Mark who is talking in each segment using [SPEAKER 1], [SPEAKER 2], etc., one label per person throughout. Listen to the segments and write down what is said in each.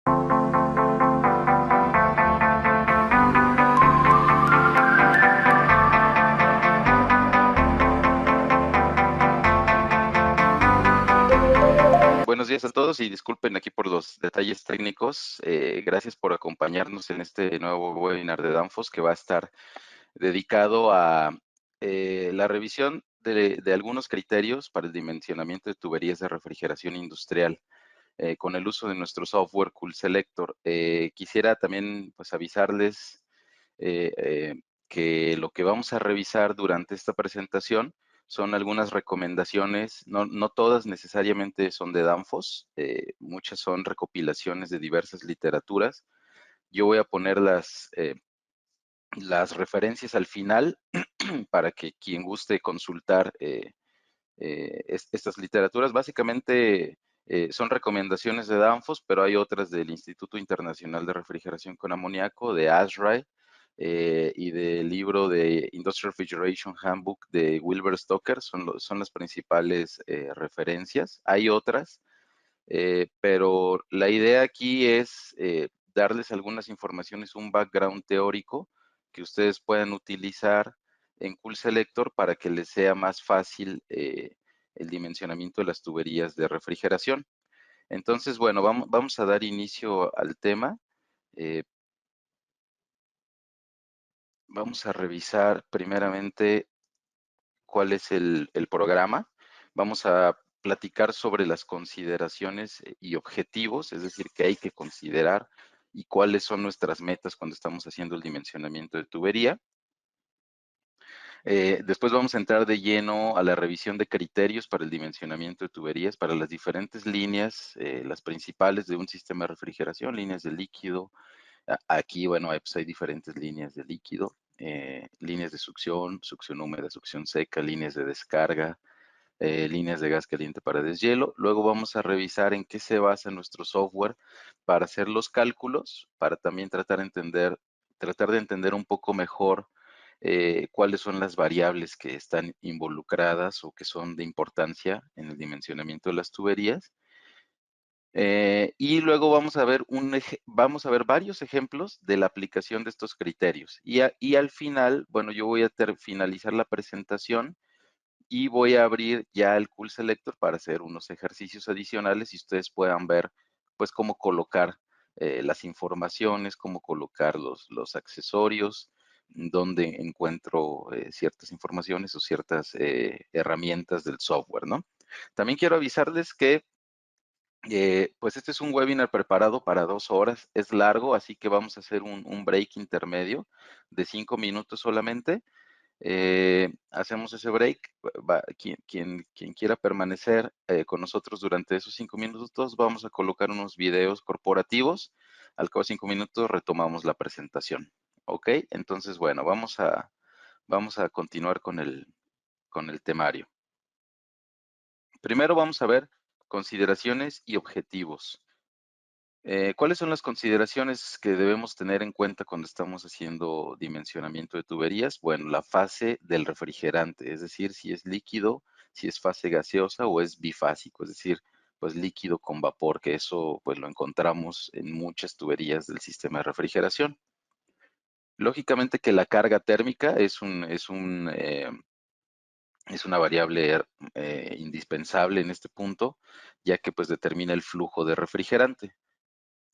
[SPEAKER 1] Buenos días a todos y disculpen aquí por los detalles técnicos. Gracias por acompañarnos en este nuevo webinar de Danfoss que va a estar dedicado a la revisión de algunos criterios para el dimensionamiento de tuberías de refrigeración industrial con el uso de nuestro software Cool Selector. Quisiera también pues avisarles eh, eh, que lo que vamos a revisar durante esta presentación son algunas recomendaciones, no todas necesariamente son de Danfoss, muchas son recopilaciones de diversas literaturas. Yo voy a poner las referencias al final para que quien guste consultar estas literaturas. Básicamente son recomendaciones de Danfoss, pero hay otras del Instituto Internacional de Refrigeración con Amoníaco, de ASHRAE, y del libro de Industrial Refrigeration Handbook de Wilbur Stoker, son las principales referencias. Hay otras, pero la idea aquí es darles algunas informaciones, un background teórico que ustedes puedan utilizar en Cool Selector para que les sea más fácil el dimensionamiento de las tuberías de refrigeración. Entonces, bueno, vamos a dar inicio al tema. Vamos a revisar primeramente cuál es el programa. Vamos a platicar sobre las consideraciones y objetivos, es decir, qué hay que considerar y cuáles son nuestras metas cuando estamos haciendo el dimensionamiento de tubería. Después vamos a entrar de lleno a la revisión de criterios para el dimensionamiento de tuberías para las diferentes líneas, las principales de un sistema de refrigeración, líneas de líquido. Aquí, bueno, pues hay diferentes líneas de líquido, líneas de succión, succión húmeda, succión seca, líneas de descarga, líneas de gas caliente para deshielo. Luego vamos a revisar en qué se basa nuestro software para hacer los cálculos, para también tratar de entender un poco mejor cuáles son las variables que están involucradas o que son de importancia en el dimensionamiento de las tuberías. Y luego vamos a ver varios ejemplos de la aplicación de estos criterios. Y al final, bueno, yo voy a finalizar la presentación y voy a abrir ya el Cool Selector para hacer unos ejercicios adicionales y ustedes puedan ver pues cómo colocar las informaciones, cómo colocar los accesorios, dónde encuentro ciertas informaciones o ciertas herramientas del software, ¿no? También quiero avisarles que pues este es un webinar preparado para 2 horas, es largo, así que vamos a hacer un break intermedio de 5 minutos solamente. Hacemos ese break. Quien quiera permanecer con nosotros durante esos 5 minutos, vamos a colocar unos videos corporativos. Al cabo de 5 minutos retomamos la presentación. ¿Ok? Entonces, bueno, vamos a continuar con el temario. Primero vamos a ver consideraciones y objetivos. ¿Cuáles son las consideraciones que debemos tener en cuenta cuando estamos haciendo dimensionamiento de tuberías? Bueno, la fase del refrigerante, es decir, si es líquido, si es fase gaseosa o es bifásico, es decir, pues líquido con vapor, que eso pues lo encontramos en muchas tuberías del sistema de refrigeración. Lógicamente que la carga térmica es una variable indispensable en este punto, ya que pues determina el flujo de refrigerante.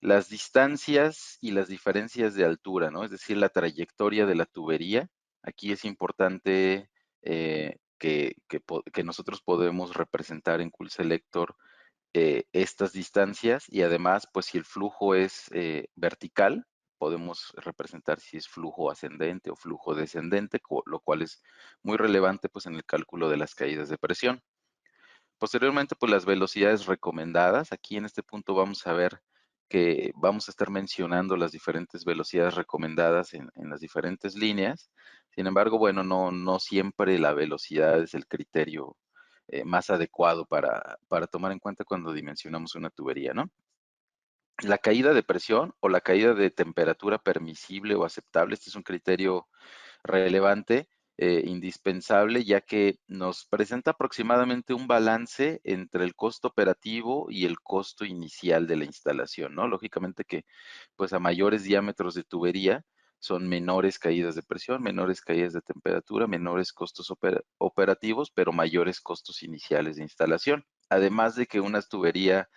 [SPEAKER 1] Las distancias y las diferencias de altura, ¿no? Es decir, la trayectoria de la tubería. Aquí es importante que nosotros podemos representar en Cool Selector estas distancias y además, pues si el flujo es vertical, podemos representar si es flujo ascendente o flujo descendente, lo cual es muy relevante pues en el cálculo de las caídas de presión. Posteriormente, pues las velocidades recomendadas. Aquí en este punto vamos a ver que vamos a estar mencionando las diferentes velocidades recomendadas en las diferentes líneas. Sin embargo, bueno, no siempre la velocidad es el criterio más adecuado para tomar en cuenta cuando dimensionamos una tubería, ¿no? La caída de presión o la caída de temperatura permisible o aceptable, este es un criterio relevante indispensable, ya que nos presenta aproximadamente un balance entre el costo operativo y el costo inicial de la instalación, ¿no? Lógicamente que, pues a mayores diámetros de tubería, son menores caídas de presión, menores caídas de temperatura, menores costos operativos, pero mayores costos iniciales de instalación. Además de que una tubería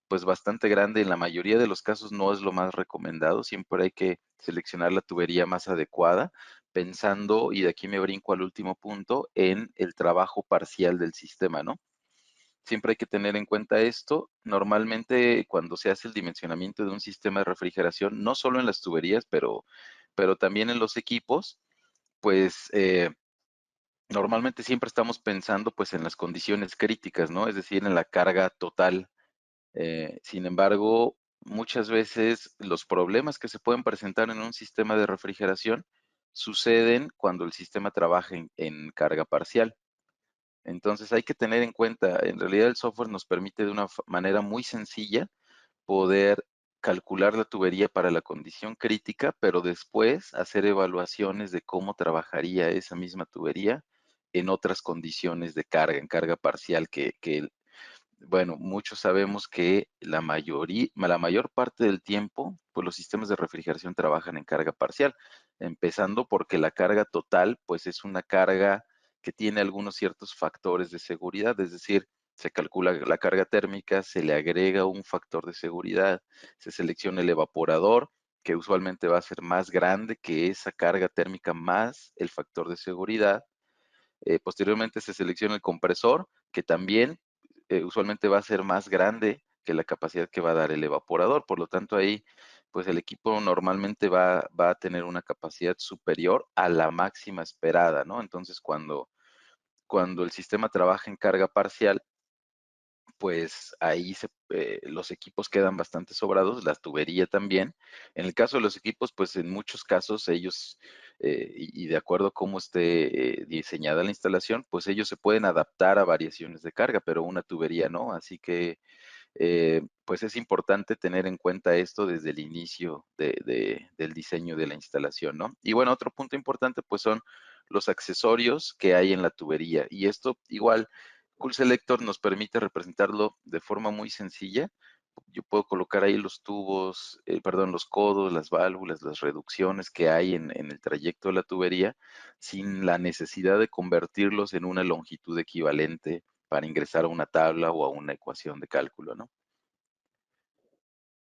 [SPEAKER 1] pues bastante grande, en la mayoría de los casos no es lo más recomendado, siempre hay que seleccionar la tubería más adecuada, pensando, y de aquí me brinco al último punto, en el trabajo parcial del sistema, ¿no? Siempre hay que tener en cuenta esto. Normalmente cuando se hace el dimensionamiento de un sistema de refrigeración, no solo en las tuberías, pero también en los equipos, pues normalmente siempre estamos pensando pues en las condiciones críticas, ¿no? Es decir, en la carga total. Sin embargo, muchas veces los problemas que se pueden presentar en un sistema de refrigeración suceden cuando el sistema trabaja en carga parcial. Entonces hay que tener en cuenta, en realidad el software nos permite de una manera muy sencilla poder calcular la tubería para la condición crítica, pero después hacer evaluaciones de cómo trabajaría esa misma tubería en otras condiciones de carga, en carga parcial, que bueno, muchos sabemos que la mayor parte del tiempo, pues los sistemas de refrigeración trabajan en carga parcial, empezando porque la carga total, pues es una carga que tiene algunos ciertos factores de seguridad, es decir, se calcula la carga térmica, se le agrega un factor de seguridad, se selecciona el evaporador, que usualmente va a ser más grande que esa carga térmica más el factor de seguridad. Posteriormente se selecciona el compresor, que también usualmente va a ser más grande que la capacidad que va a dar el evaporador. Por lo tanto, ahí, pues el equipo normalmente va a tener una capacidad superior a la máxima esperada, ¿no? Entonces, cuando el sistema trabaja en carga parcial, pues ahí los equipos quedan bastante sobrados, la tubería también. En el caso de los equipos, pues en muchos casos ellos, y de acuerdo a cómo esté diseñada la instalación, pues ellos se pueden adaptar a variaciones de carga, pero una tubería no. Así que pues es importante tener en cuenta esto desde el inicio del diseño de la instalación, ¿no? Y bueno, otro punto importante pues son los accesorios que hay en la tubería. Y esto igual, Cool Selector nos permite representarlo de forma muy sencilla. Yo puedo colocar ahí los tubos, perdón, los codos, las válvulas, las reducciones que hay en el trayecto de la tubería, sin la necesidad de convertirlos en una longitud equivalente para ingresar a una tabla o a una ecuación de cálculo, ¿no?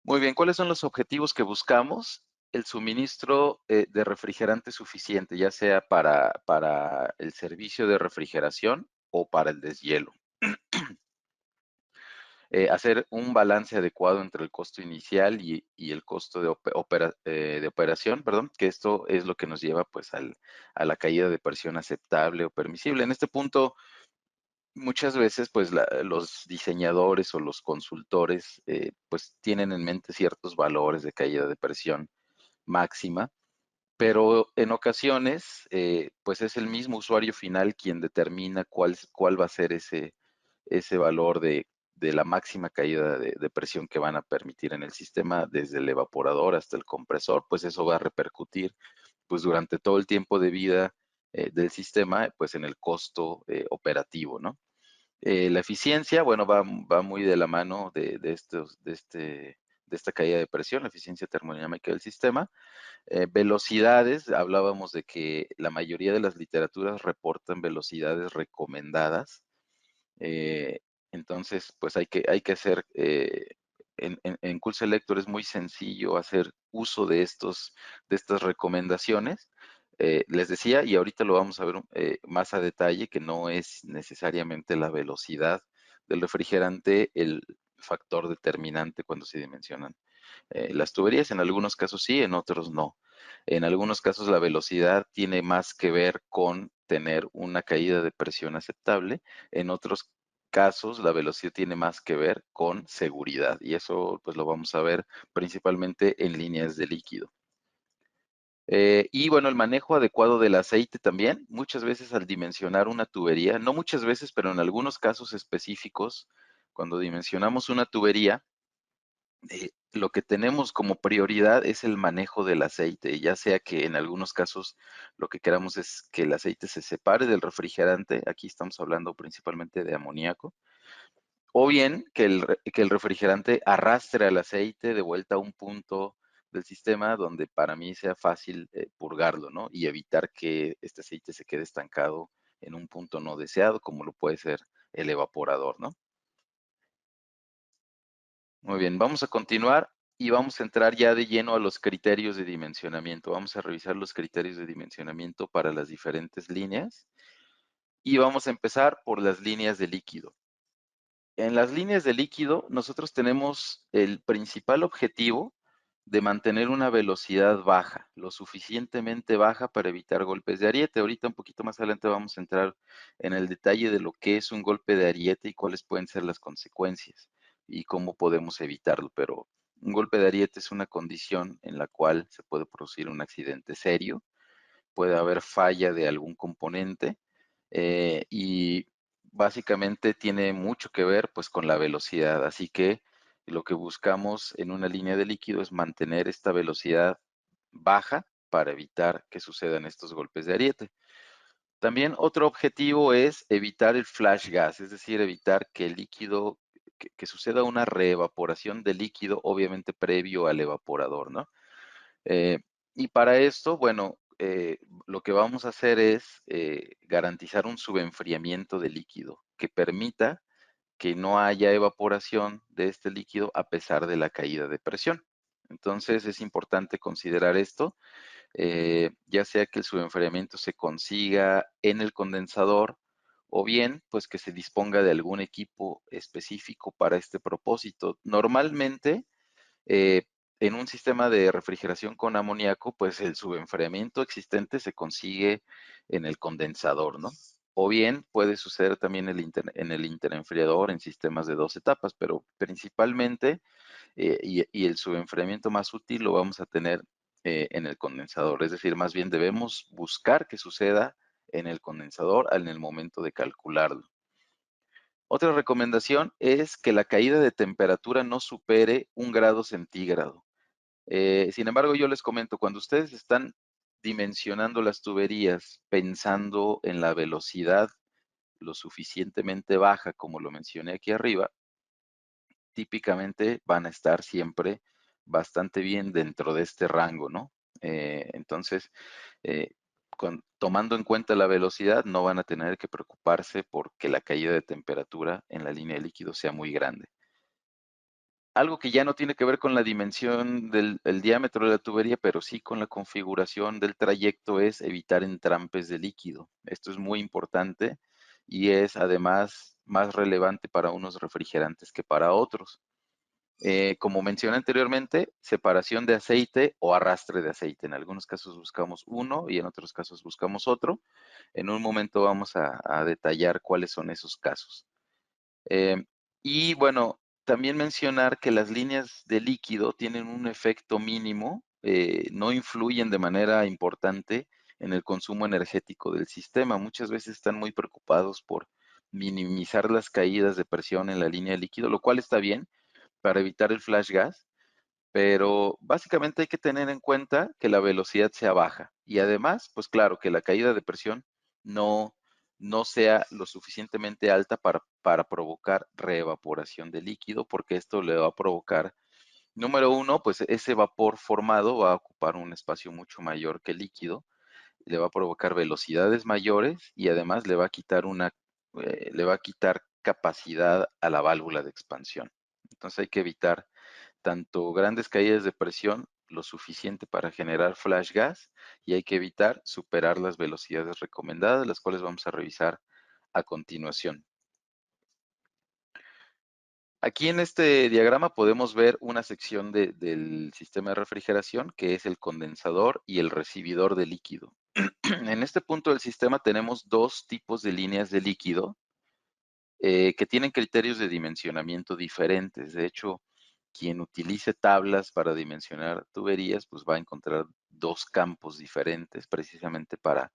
[SPEAKER 1] Muy bien, ¿cuáles son los objetivos que buscamos? El suministro de refrigerante suficiente, ya sea para el servicio de refrigeración o para el deshielo. Hacer un balance adecuado entre el costo inicial y el costo de operación, perdón, que esto es lo que nos lleva pues a la caída de presión aceptable o permisible. En este punto, muchas veces, pues los diseñadores o los consultores, pues tienen en mente ciertos valores de caída de presión máxima, pero en ocasiones, pues es el mismo usuario final quien determina cuál va a ser ese valor de la máxima caída de presión que van a permitir en el sistema, desde el evaporador hasta el compresor, pues eso va a repercutir, pues durante todo el tiempo de vida del sistema, pues en el costo operativo, ¿no? La eficiencia, bueno, va muy de la mano de esta caída de presión, la eficiencia termodinámica del sistema. Velocidades, hablábamos de que la mayoría de las literaturas reportan velocidades recomendadas. eh, entonces, pues hay que hacer, en Cool Selector es muy sencillo hacer uso de estas recomendaciones. Les decía, y ahorita lo vamos a ver más a detalle, que no es necesariamente la velocidad del refrigerante el factor determinante cuando se dimensionan las tuberías. En algunos casos sí, en otros no. En algunos casos la velocidad tiene más que ver con tener una caída de presión aceptable. En otros casos la velocidad tiene más que ver con seguridad, y eso pues lo vamos a ver principalmente en líneas de líquido. Y bueno, el manejo adecuado del aceite también. Muchas veces al dimensionar una tubería, no muchas veces, pero en algunos casos específicos, cuando dimensionamos una tubería, Lo que tenemos como prioridad es el manejo del aceite, ya sea que en algunos casos lo que queramos es que el aceite se separe del refrigerante, aquí estamos hablando principalmente de amoníaco, o bien que el refrigerante arrastre al aceite de vuelta a un punto del sistema donde para mí sea fácil purgarlo, ¿no? Y evitar que este aceite se quede estancado en un punto no deseado, como lo puede ser el evaporador, ¿no? Muy bien, vamos a continuar y vamos a entrar ya de lleno a los criterios de dimensionamiento. Vamos a revisar los criterios de dimensionamiento para las diferentes líneas y vamos a empezar por las líneas de líquido. En las líneas de líquido, nosotros tenemos el principal objetivo de mantener una velocidad baja, lo suficientemente baja para evitar golpes de ariete. Ahorita un poquito más adelante vamos a entrar en el detalle de lo que es un golpe de ariete y cuáles pueden ser las consecuencias y cómo podemos evitarlo. Pero un golpe de ariete es una condición en la cual se puede producir un accidente serio, puede haber falla de algún componente y básicamente tiene mucho que ver pues con la velocidad. Así que lo que buscamos en una línea de líquido es mantener esta velocidad baja para evitar que sucedan estos golpes de ariete. También otro objetivo es evitar el flash gas, es decir, evitar que el líquido, que suceda una reevaporación del líquido, obviamente previo al evaporador, ¿no? Eh, y para esto, bueno, lo que vamos a hacer es garantizar un subenfriamiento del líquido que permita que no haya evaporación de este líquido a pesar de la caída de presión. Entonces es importante considerar esto, ya sea que el subenfriamiento se consiga en el condensador o bien pues que se disponga de algún equipo específico para este propósito. Normalmente eh, en un sistema de refrigeración con amoníaco, pues el subenfriamiento existente se consigue en el condensador, ¿no? O bien puede suceder también en el interenfriador en sistemas de dos etapas, pero principalmente y el subenfriamiento más útil lo vamos a tener en el condensador. Es decir, más bien debemos buscar que suceda en el condensador en el momento de calcularlo. Otra recomendación es que la caída de temperatura no supere 1 grado centígrado. Sin embargo, yo les comento, cuando ustedes están dimensionando las tuberías pensando en la velocidad lo suficientemente baja, como lo mencioné aquí arriba, típicamente van a estar siempre bastante bien dentro de este rango, ¿no? Entonces, eh, tomando en cuenta la velocidad, no van a tener que preocuparse porque la caída de temperatura en la línea de líquido sea muy grande. Algo que ya no tiene que ver con la dimensión del el diámetro de la tubería, pero sí con la configuración del trayecto, es evitar entrampes de líquido. Esto es muy importante y es además más relevante para unos refrigerantes que para otros. Como mencioné anteriormente, separación de aceite o arrastre de aceite. En algunos casos buscamos uno y en otros casos buscamos otro. En un momento vamos a detallar cuáles son esos casos. Eh, y bueno, también mencionar que las líneas de líquido tienen un efecto mínimo, no influyen de manera importante en el consumo energético del sistema. Muchas veces están muy preocupados por minimizar las caídas de presión en la línea de líquido, lo cual está bien para evitar el flash gas, pero básicamente hay que tener en cuenta que la velocidad sea baja y además, pues claro, que la caída de presión no, no sea lo suficientemente alta para provocar reevaporación de líquido, porque esto le va a provocar, número uno, pues ese vapor formado va a ocupar un espacio mucho mayor que el líquido, le va a provocar velocidades mayores y además le va a quitar capacidad a la válvula de expansión. Entonces hay que evitar tanto grandes caídas de presión, lo suficiente para generar flash gas, y hay que evitar superar las velocidades recomendadas, las cuales vamos a revisar a continuación. Aquí en este diagrama podemos ver una sección del sistema de refrigeración, que es el condensador y el recibidor de líquido. En este punto del sistema tenemos dos tipos de líneas de líquido que tienen criterios de dimensionamiento diferentes. De hecho, quien utilice tablas para dimensionar tuberías, pues va a encontrar dos campos diferentes precisamente para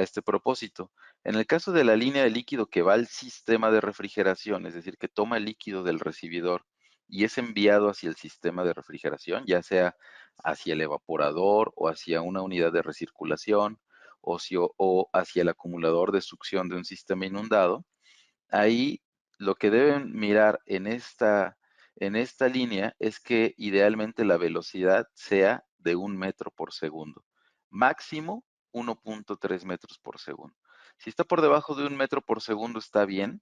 [SPEAKER 1] este propósito. En el caso de la línea de líquido que va al sistema de refrigeración, es decir, que toma el líquido del recibidor y es enviado hacia el sistema de refrigeración, ya sea hacia el evaporador o hacia una unidad de recirculación o hacia el acumulador de succión de un sistema inundado. Ahí lo que deben mirar en esta línea es que idealmente la velocidad sea de 1 metro por segundo, máximo 1.3 metros por segundo. Si está por debajo de 1 metro por segundo está bien,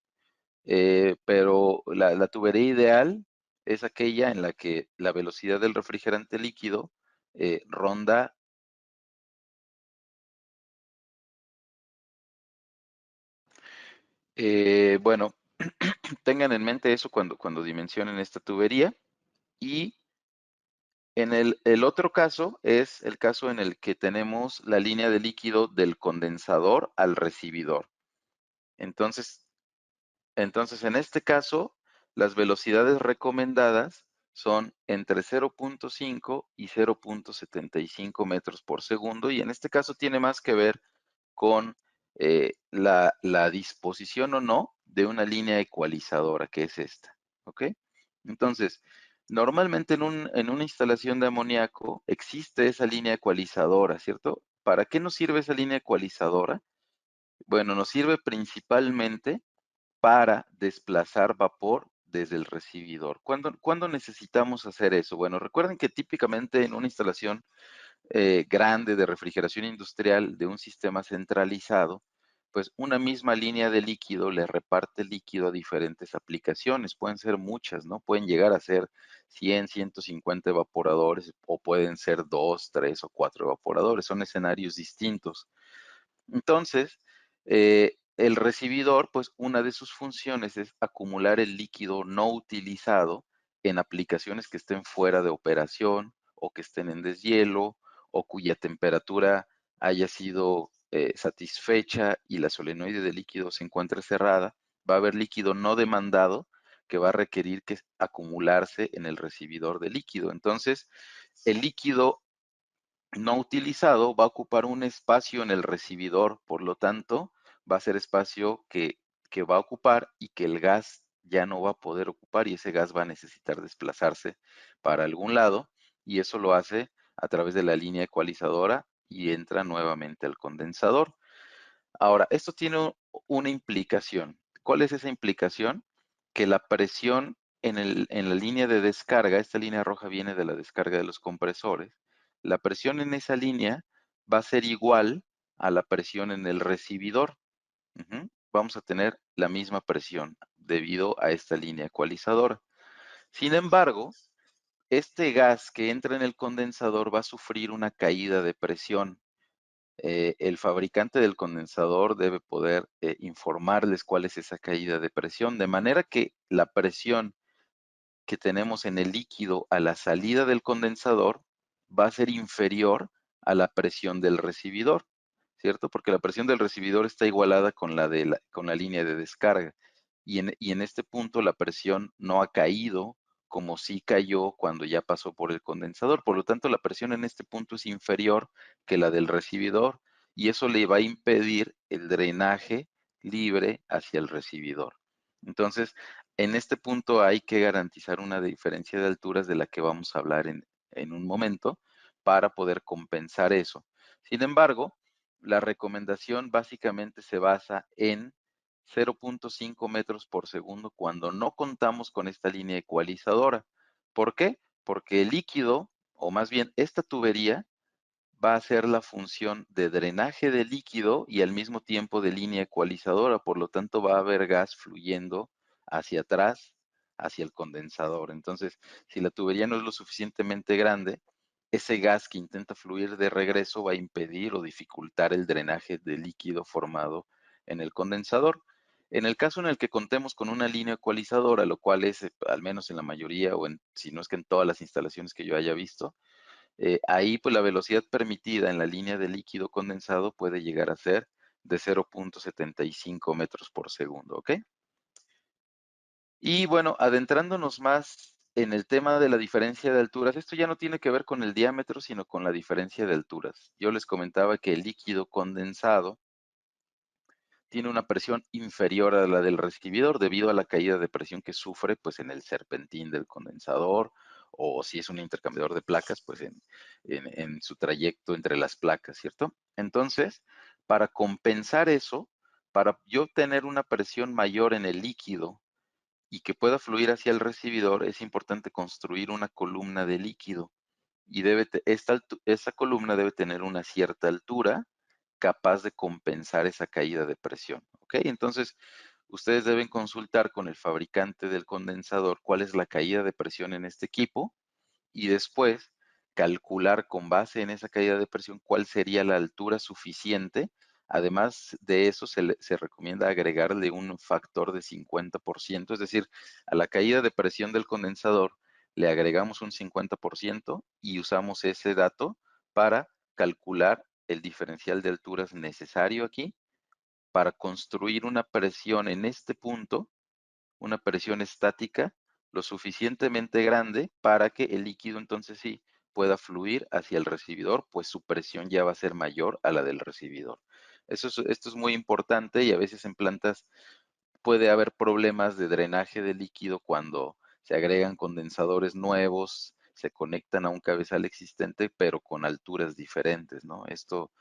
[SPEAKER 1] pero la tubería ideal es aquella en la que la velocidad del refrigerante líquido ronda. Bueno, tengan en mente eso cuando dimensionen esta tubería. Y en el otro caso es el caso en el que tenemos la línea de líquido del condensador al recibidor. Entonces, en este caso, las velocidades recomendadas son entre 0.5 y 0.75 metros por segundo, y en este caso tiene más que ver con la disposición o no de una línea ecualizadora, que es esta, ¿ok? Entonces, normalmente en una instalación de amoníaco existe esa línea ecualizadora, ¿cierto? ¿Para qué nos sirve esa línea ecualizadora? Bueno, nos sirve principalmente para desplazar vapor desde el recibidor. ¿Cuándo necesitamos hacer eso? Bueno, recuerden que típicamente en una instalación grande de refrigeración industrial de un sistema centralizado, pues una misma línea de líquido le reparte líquido a diferentes aplicaciones. Pueden ser muchas, ¿no? Pueden llegar a ser 100, 150 evaporadores o pueden ser 2, 3 o 4 evaporadores. Son escenarios distintos. Entonces, el recibidor, pues una de sus funciones es acumular el líquido no utilizado en aplicaciones que estén fuera de operación o que estén en deshielo o cuya temperatura haya sido satisfecha y la solenoide de líquido se encuentre cerrada. Va a haber líquido no demandado que va a requerir que acumularse en el recibidor de líquido. Entonces, el líquido no utilizado va a ocupar un espacio en el recibidor, por lo tanto, va a ser espacio que va a ocupar y que el gas ya no va a poder ocupar, y ese gas va a necesitar desplazarse para algún lado, y eso lo hace a través de la línea ecualizadora y entra nuevamente al condensador. Ahora, esto tiene una implicación. ¿Cuál es esa implicación? Que la presión en la línea de descarga, esta línea roja viene de la descarga de los compresores, la presión en esa línea va a ser igual a la presión en el recibidor. Ujú. Vamos a tener la misma presión debido a esta línea ecualizadora. Sin embargo, este gas que entra en el condensador va a sufrir una caída de presión. El fabricante del condensador debe poder informarles cuál es esa caída de presión, de manera que la presión que tenemos en el líquido a la salida del condensador va a ser inferior a la presión del recibidor, ¿cierto? Porque la presión del recibidor está igualada con la línea de descarga. Y en este punto la presión no ha caído como sí cayó cuando ya pasó por el condensador. Por lo tanto, la presión en este punto es inferior que la del recibidor, y eso le va a impedir el drenaje libre hacia el recibidor. Entonces, en este punto hay que garantizar una diferencia de alturas de la que vamos a hablar en un momento para poder compensar eso. Sin embargo, la recomendación básicamente se basa en 0.5 metros por segundo cuando no contamos con esta línea ecualizadora. ¿Por qué? Porque el líquido, o más bien esta tubería, va a ser la función de drenaje de líquido y al mismo tiempo de línea ecualizadora. Por lo tanto, va a haber gas fluyendo hacia atrás, hacia el condensador. Entonces, si la tubería no es lo suficientemente grande, ese gas que intenta fluir de regreso va a impedir o dificultar el drenaje de líquido formado en el condensador. En el caso en el que contemos con una línea ecualizadora, lo cual es, al menos en la mayoría, si no es que en todas las instalaciones que yo haya visto, ahí pues la velocidad permitida en la línea de líquido condensado puede llegar a ser de 0.75 metros por segundo, ¿ok? Y bueno, adentrándonos más en el tema de la diferencia de alturas, esto ya no tiene que ver con el diámetro, sino con la diferencia de alturas. Yo les comentaba que el líquido condensado tiene una presión inferior a la del recibidor debido a la caída de presión que sufre pues en el serpentín del condensador, o si es un intercambiador de placas, pues en su trayecto entre las placas, ¿cierto? Entonces, para compensar eso, para yo tener una presión mayor en el líquido y que pueda fluir hacia el recibidor, es importante construir una columna de líquido y esa columna debe tener una cierta altura capaz de compensar esa caída de presión. ¿Ok? Entonces, ustedes deben consultar con el fabricante del condensador cuál es la caída de presión en este equipo y después calcular con base en esa caída de presión cuál sería la altura suficiente. Además de eso, se recomienda agregarle un factor de 50%, es decir, a la caída de presión del condensador le agregamos un 50% y usamos ese dato para calcular el diferencial de alturas necesario aquí para construir una presión en este punto, una presión estática lo suficientemente grande para que el líquido entonces sí pueda fluir hacia el recibidor, pues su presión ya va a ser mayor a la del recibidor. Esto es muy importante y a veces en plantas puede haber problemas de drenaje de líquido cuando se agregan condensadores nuevos, se conectan a un cabezal existente, pero con alturas diferentes, ¿no? Esto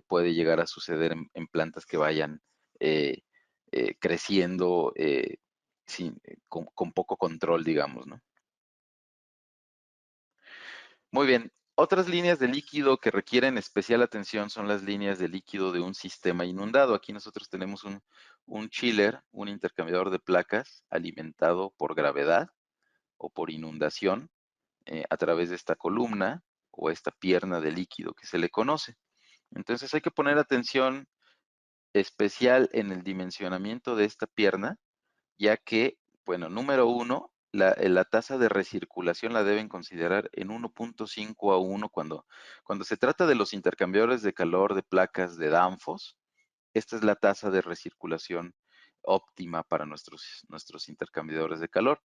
[SPEAKER 1] puede llegar a suceder en plantas que vayan eh, creciendo con poco control, digamos, ¿no? Muy bien. Otras líneas de líquido que requieren especial atención son las líneas de líquido de un sistema inundado. Aquí nosotros tenemos un chiller, un intercambiador de placas alimentado por gravedad o por inundación a través de esta columna o esta pierna de líquido que se le conoce. Entonces hay que poner atención especial en el dimensionamiento de esta pierna, ya que, bueno, número uno, la tasa de recirculación la deben considerar en 1.5 a 1 cuando se trata de los intercambiadores de calor de placas de Danfoss. Esta es la tasa de recirculación óptima para nuestros intercambiadores de calor.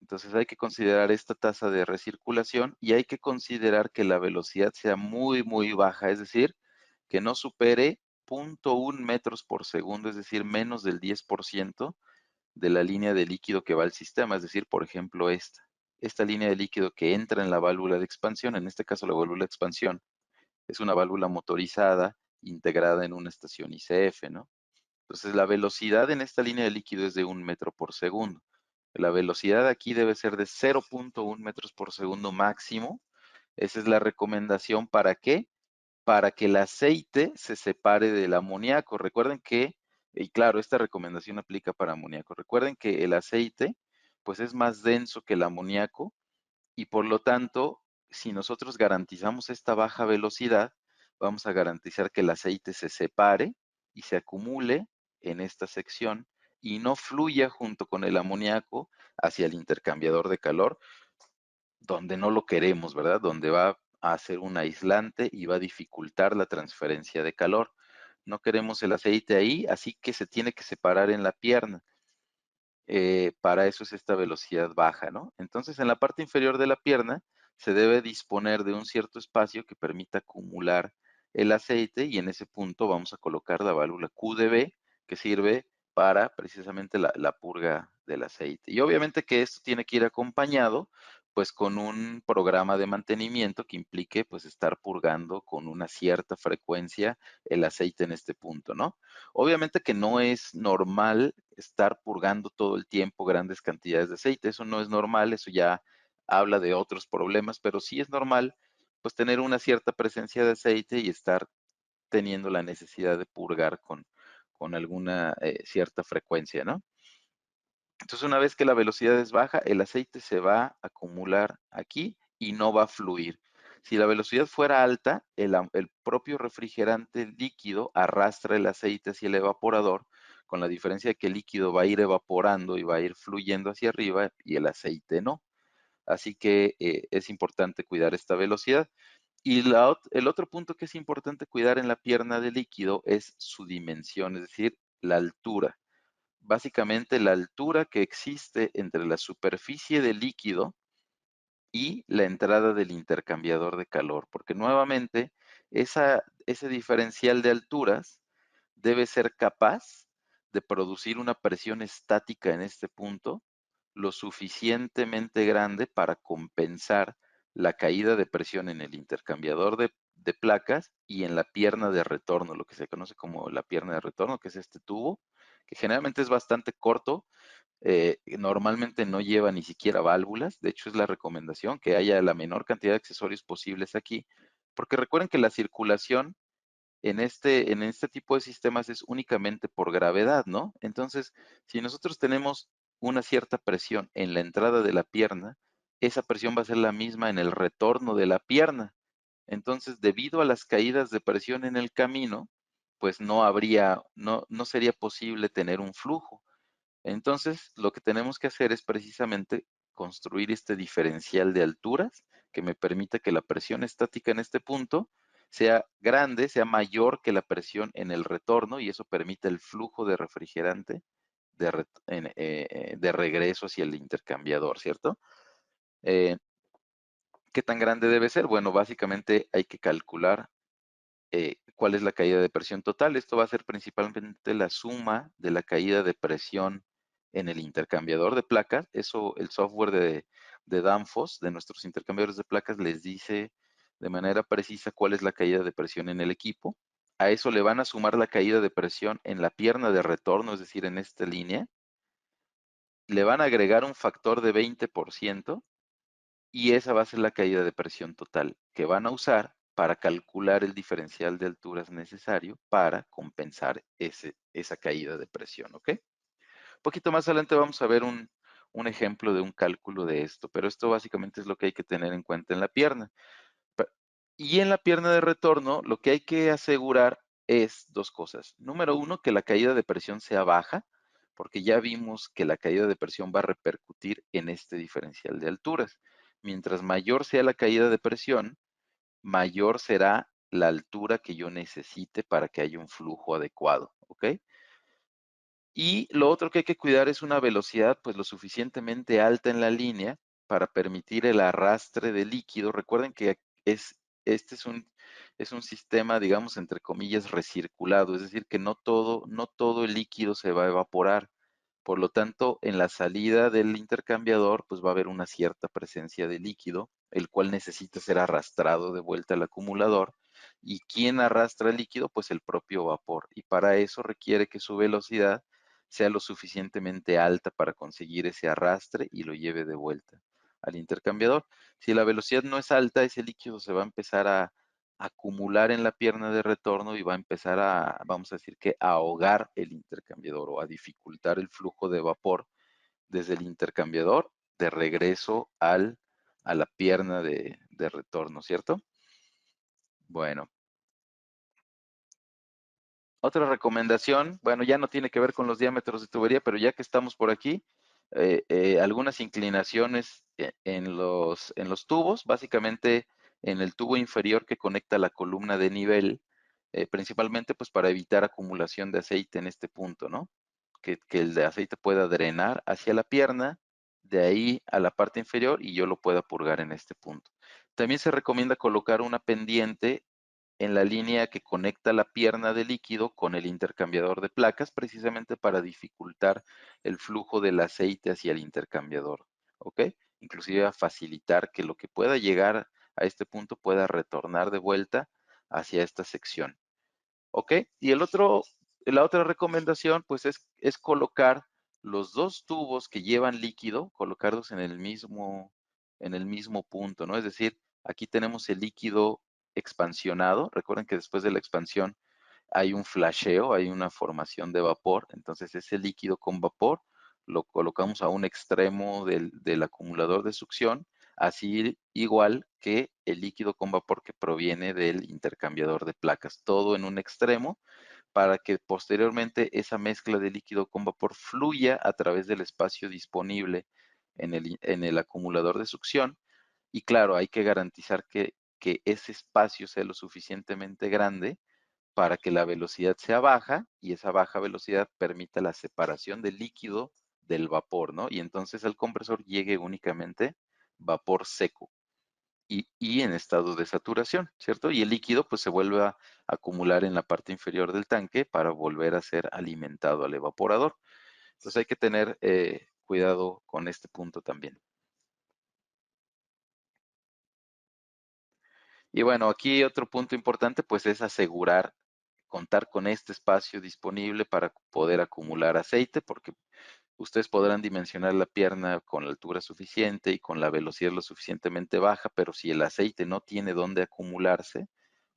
[SPEAKER 1] Entonces hay que considerar esta tasa de recirculación y hay que considerar que la velocidad sea muy, muy baja, es decir, que no supere 0.1 metros por segundo, es decir, menos del 10% de la línea de líquido que va al sistema, es decir, por ejemplo, esta línea de líquido que entra en la válvula de expansión, en este caso la válvula de expansión, es una válvula motorizada integrada en una estación ICF, ¿no? Entonces, la velocidad en esta línea de líquido es de 1 metro por segundo. La velocidad aquí debe ser de 0.1 metros por segundo máximo. Esa es la recomendación. ¿Para qué? Para que el aceite se separe del amoníaco. Recuerden que, y claro, esta recomendación aplica para amoníaco. Recuerden que el aceite, pues es más denso que el amoníaco y por lo tanto, si nosotros garantizamos esta baja velocidad, vamos a garantizar que el aceite se separe y se acumule en esta sección y no fluya junto con el amoníaco hacia el intercambiador de calor, donde no lo queremos, ¿verdad? Donde va a ser un aislante y va a dificultar la transferencia de calor. No queremos el aceite ahí, así que se tiene que separar en la pierna. Para eso es esta velocidad baja, ¿no? Entonces, en la parte inferior de la pierna se debe disponer de un cierto espacio que permita acumular el aceite y en ese punto vamos a colocar la válvula QDB que sirve para precisamente la purga del aceite. Y obviamente que esto tiene que ir acompañado pues con un programa de mantenimiento que implique pues estar purgando con una cierta frecuencia el aceite en este punto, ¿no? Obviamente que no es normal estar purgando todo el tiempo grandes cantidades de aceite, eso no es normal, eso ya habla de otros problemas, pero sí es normal pues tener una cierta presencia de aceite y estar teniendo la necesidad de purgar con alguna cierta frecuencia, ¿no? Entonces, una vez que la velocidad es baja, el aceite se va a acumular aquí y no va a fluir. Si la velocidad fuera alta, el propio refrigerante líquido arrastra el aceite hacia el evaporador, con la diferencia de que el líquido va a ir evaporando y va a ir fluyendo hacia arriba y el aceite no. Así que es importante cuidar esta velocidad. Y el otro punto que es importante cuidar en la pierna de líquido es su dimensión, es decir, la altura. Básicamente la altura que existe entre la superficie del líquido y la entrada del intercambiador de calor, porque nuevamente ese diferencial de alturas debe ser capaz de producir una presión estática en este punto lo suficientemente grande para compensar la caída de presión en el intercambiador de placas y en la pierna de retorno, lo que se conoce como la pierna de retorno, que es este tubo, que generalmente es bastante corto, normalmente no lleva ni siquiera válvulas, de hecho es la recomendación que haya la menor cantidad de accesorios posibles aquí, porque recuerden que la circulación en este tipo de sistemas es únicamente por gravedad, ¿no? Entonces, si nosotros tenemos una cierta presión en la entrada de la pierna, esa presión va a ser la misma en el retorno de la pierna. Entonces, debido a las caídas de presión en el camino, pues no sería posible tener un flujo. Entonces, lo que tenemos que hacer es precisamente construir este diferencial de alturas que me permita que la presión estática en este punto sea grande, sea mayor que la presión en el retorno y eso permite el flujo de refrigerante de regreso hacia el intercambiador, ¿cierto? Eh, ¿Qué tan grande debe ser? Bueno, básicamente hay que calcular cuál es la caída de presión total. Esto va a ser principalmente la suma de la caída de presión en el intercambiador de placas. Eso, el software de Danfoss, de nuestros intercambiadores de placas, les dice de manera precisa cuál es la caída de presión en el equipo. A eso le van a sumar la caída de presión en la pierna de retorno, es decir, en esta línea. Le van a agregar un factor de 20% y esa va a ser la caída de presión total que van a usar para calcular el diferencial de alturas necesario para compensar esa caída de presión, ¿ok? Un poquito más adelante vamos a ver un ejemplo de un cálculo de esto, pero esto básicamente es lo que hay que tener en cuenta en la pierna. Y en la pierna de retorno, lo que hay que asegurar es dos cosas. Número uno, que la caída de presión sea baja, porque ya vimos que la caída de presión va a repercutir en este diferencial de alturas. Mientras mayor sea la caída de presión, mayor será la altura que yo necesite para que haya un flujo adecuado, ¿ok? Y lo otro que hay que cuidar es una velocidad pues lo suficientemente alta en la línea para permitir el arrastre de líquido. Recuerden que este es un sistema, digamos, entre comillas, recirculado, es decir, que no todo el líquido se va a evaporar. Por lo tanto, en la salida del intercambiador, pues va a haber una cierta presencia de líquido, el cual necesita ser arrastrado de vuelta al acumulador. ¿Y quién arrastra el líquido? Pues el propio vapor. Y para eso requiere que su velocidad sea lo suficientemente alta para conseguir ese arrastre y lo lleve de vuelta al intercambiador. Si la velocidad no es alta, ese líquido se va a empezar a acumular en la pierna de retorno y va a empezar vamos a decir que a ahogar el intercambiador o a dificultar el flujo de vapor desde el intercambiador de regreso a la pierna de retorno, ¿cierto? Bueno, otra recomendación, bueno, ya no tiene que ver con los diámetros de tubería, pero ya que estamos por aquí, algunas inclinaciones en los tubos, básicamente en el tubo inferior que conecta la columna de nivel, principalmente pues para evitar acumulación de aceite en este punto, ¿no? Que el de aceite pueda drenar hacia la pierna, de ahí a la parte inferior y yo lo pueda purgar en este punto. También se recomienda colocar una pendiente en la línea que conecta la pierna de líquido con el intercambiador de placas, precisamente para dificultar el flujo del aceite hacia el intercambiador, ¿ok? Inclusive a facilitar que lo que pueda llegar a este punto pueda retornar de vuelta hacia esta sección, ¿ok? Y la otra recomendación, pues es colocar los dos tubos que llevan líquido, colocarlos en el mismo punto, ¿no? Es decir, aquí tenemos el líquido expansionado. Recuerden que después de la expansión hay un flasheo, hay una formación de vapor. Entonces ese líquido con vapor lo colocamos a un extremo del acumulador de succión, así igual que el líquido con vapor que proviene del intercambiador de placas, todo en un extremo para que posteriormente esa mezcla de líquido con vapor fluya a través del espacio disponible en el acumulador de succión. Y claro, hay que garantizar que ese espacio sea lo suficientemente grande para que la velocidad sea baja y esa baja velocidad permita la separación del líquido del vapor, ¿no? Y entonces al compresor llegue únicamente vapor seco. y en estado de saturación, ¿cierto? Y el líquido pues se vuelve a acumular en la parte inferior del tanque para volver a ser alimentado al evaporador. Entonces hay que tener cuidado con este punto también. Y bueno, aquí otro punto importante pues es asegurar, contar con este espacio disponible para poder acumular aceite, porque ustedes podrán dimensionar la pierna con la altura suficiente y con la velocidad lo suficientemente baja, pero si el aceite no tiene dónde acumularse,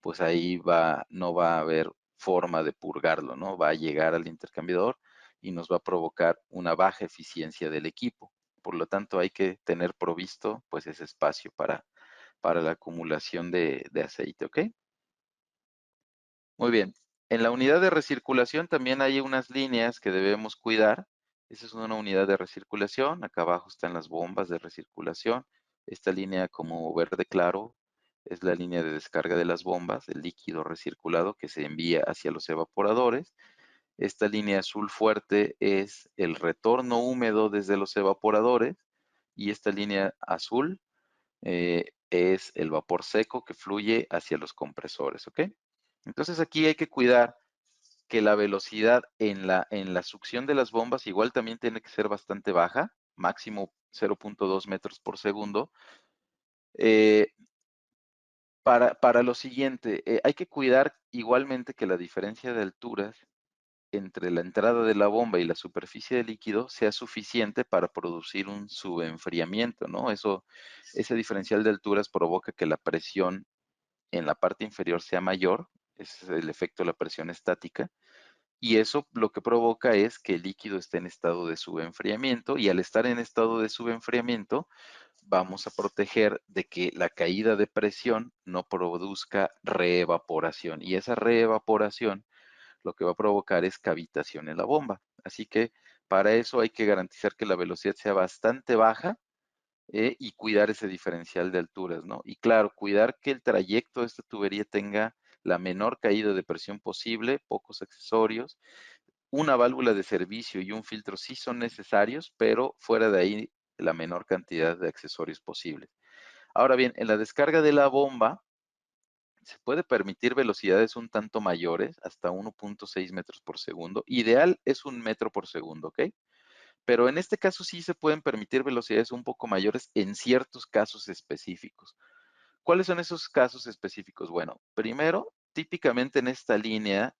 [SPEAKER 1] pues ahí no va a haber forma de purgarlo, ¿no? Va a llegar al intercambiador y nos va a provocar una baja eficiencia del equipo. Por lo tanto, hay que tener provisto pues ese espacio para la acumulación de aceite, ¿ok? Muy bien. En la unidad de recirculación también hay unas líneas que debemos cuidar. Esa es una unidad de recirculación. Acá abajo están las bombas de recirculación. Esta línea como verde claro es la línea de descarga de las bombas, el líquido recirculado que se envía hacia los evaporadores. Esta línea azul fuerte es el retorno húmedo desde los evaporadores y esta línea azul es el vapor seco que fluye hacia los compresores, ¿ok? Entonces aquí hay que cuidar que la velocidad en la succión de las bombas igual también tiene que ser bastante baja, máximo 0.2 metros por segundo. Eh, para lo siguiente, hay que cuidar igualmente que la diferencia de alturas entre la entrada de la bomba y la superficie de líquido sea suficiente para producir un subenfriamiento, ¿no? Ese diferencial de alturas provoca que la presión en la parte inferior sea mayor, ese es el efecto de la presión estática, y eso lo que provoca es que el líquido esté en estado de subenfriamiento, y al estar en estado de subenfriamiento, vamos a proteger de que la caída de presión no produzca reevaporación, y esa reevaporación lo que va a provocar es cavitación en la bomba. Así que para eso hay que garantizar que la velocidad sea bastante baja y cuidar ese diferencial de alturas, ¿no? Y claro, cuidar que el trayecto de esta tubería tenga la menor caída de presión posible, pocos accesorios. Una válvula de servicio y un filtro sí son necesarios, pero fuera de ahí la menor cantidad de accesorios posibles. Ahora bien, en la descarga de la bomba se puede permitir velocidades un tanto mayores, hasta 1.6 metros por segundo. Ideal es 1 metro por segundo, ¿ok? Pero en este caso sí se pueden permitir velocidades un poco mayores en ciertos casos específicos. ¿Cuáles son esos casos específicos? Bueno, primero, típicamente en esta línea,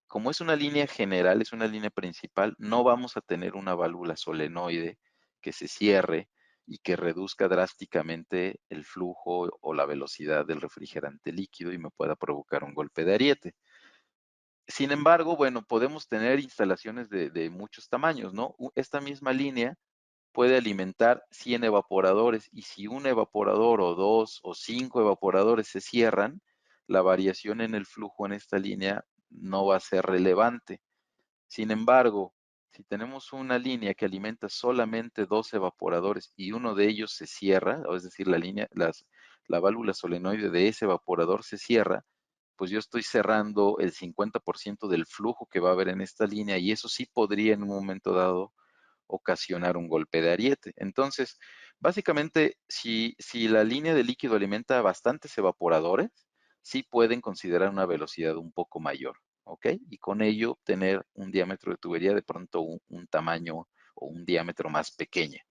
[SPEAKER 1] como es una línea general, es una línea principal, no vamos a tener una válvula solenoide que se cierre y que reduzca drásticamente el flujo o la velocidad del refrigerante líquido y me pueda provocar un golpe de ariete. Sin embargo, bueno, podemos tener instalaciones de muchos tamaños, ¿no? Esta misma línea puede alimentar 100 evaporadores y si un evaporador o dos o cinco evaporadores se cierran, la variación en el flujo en esta línea no va a ser relevante. Sin embargo, si tenemos una línea que alimenta solamente dos evaporadores y uno de ellos se cierra, o es decir, la válvula solenoide de ese evaporador se cierra, pues yo estoy cerrando el 50% del flujo que va a haber en esta línea y eso sí podría en un momento dado ocasionar un golpe de ariete. Entonces, básicamente, si la línea de líquido alimenta bastantes evaporadores, sí pueden considerar una velocidad un poco mayor, ¿ok? Y con ello tener un diámetro de tubería de pronto un tamaño o un diámetro más pequeña.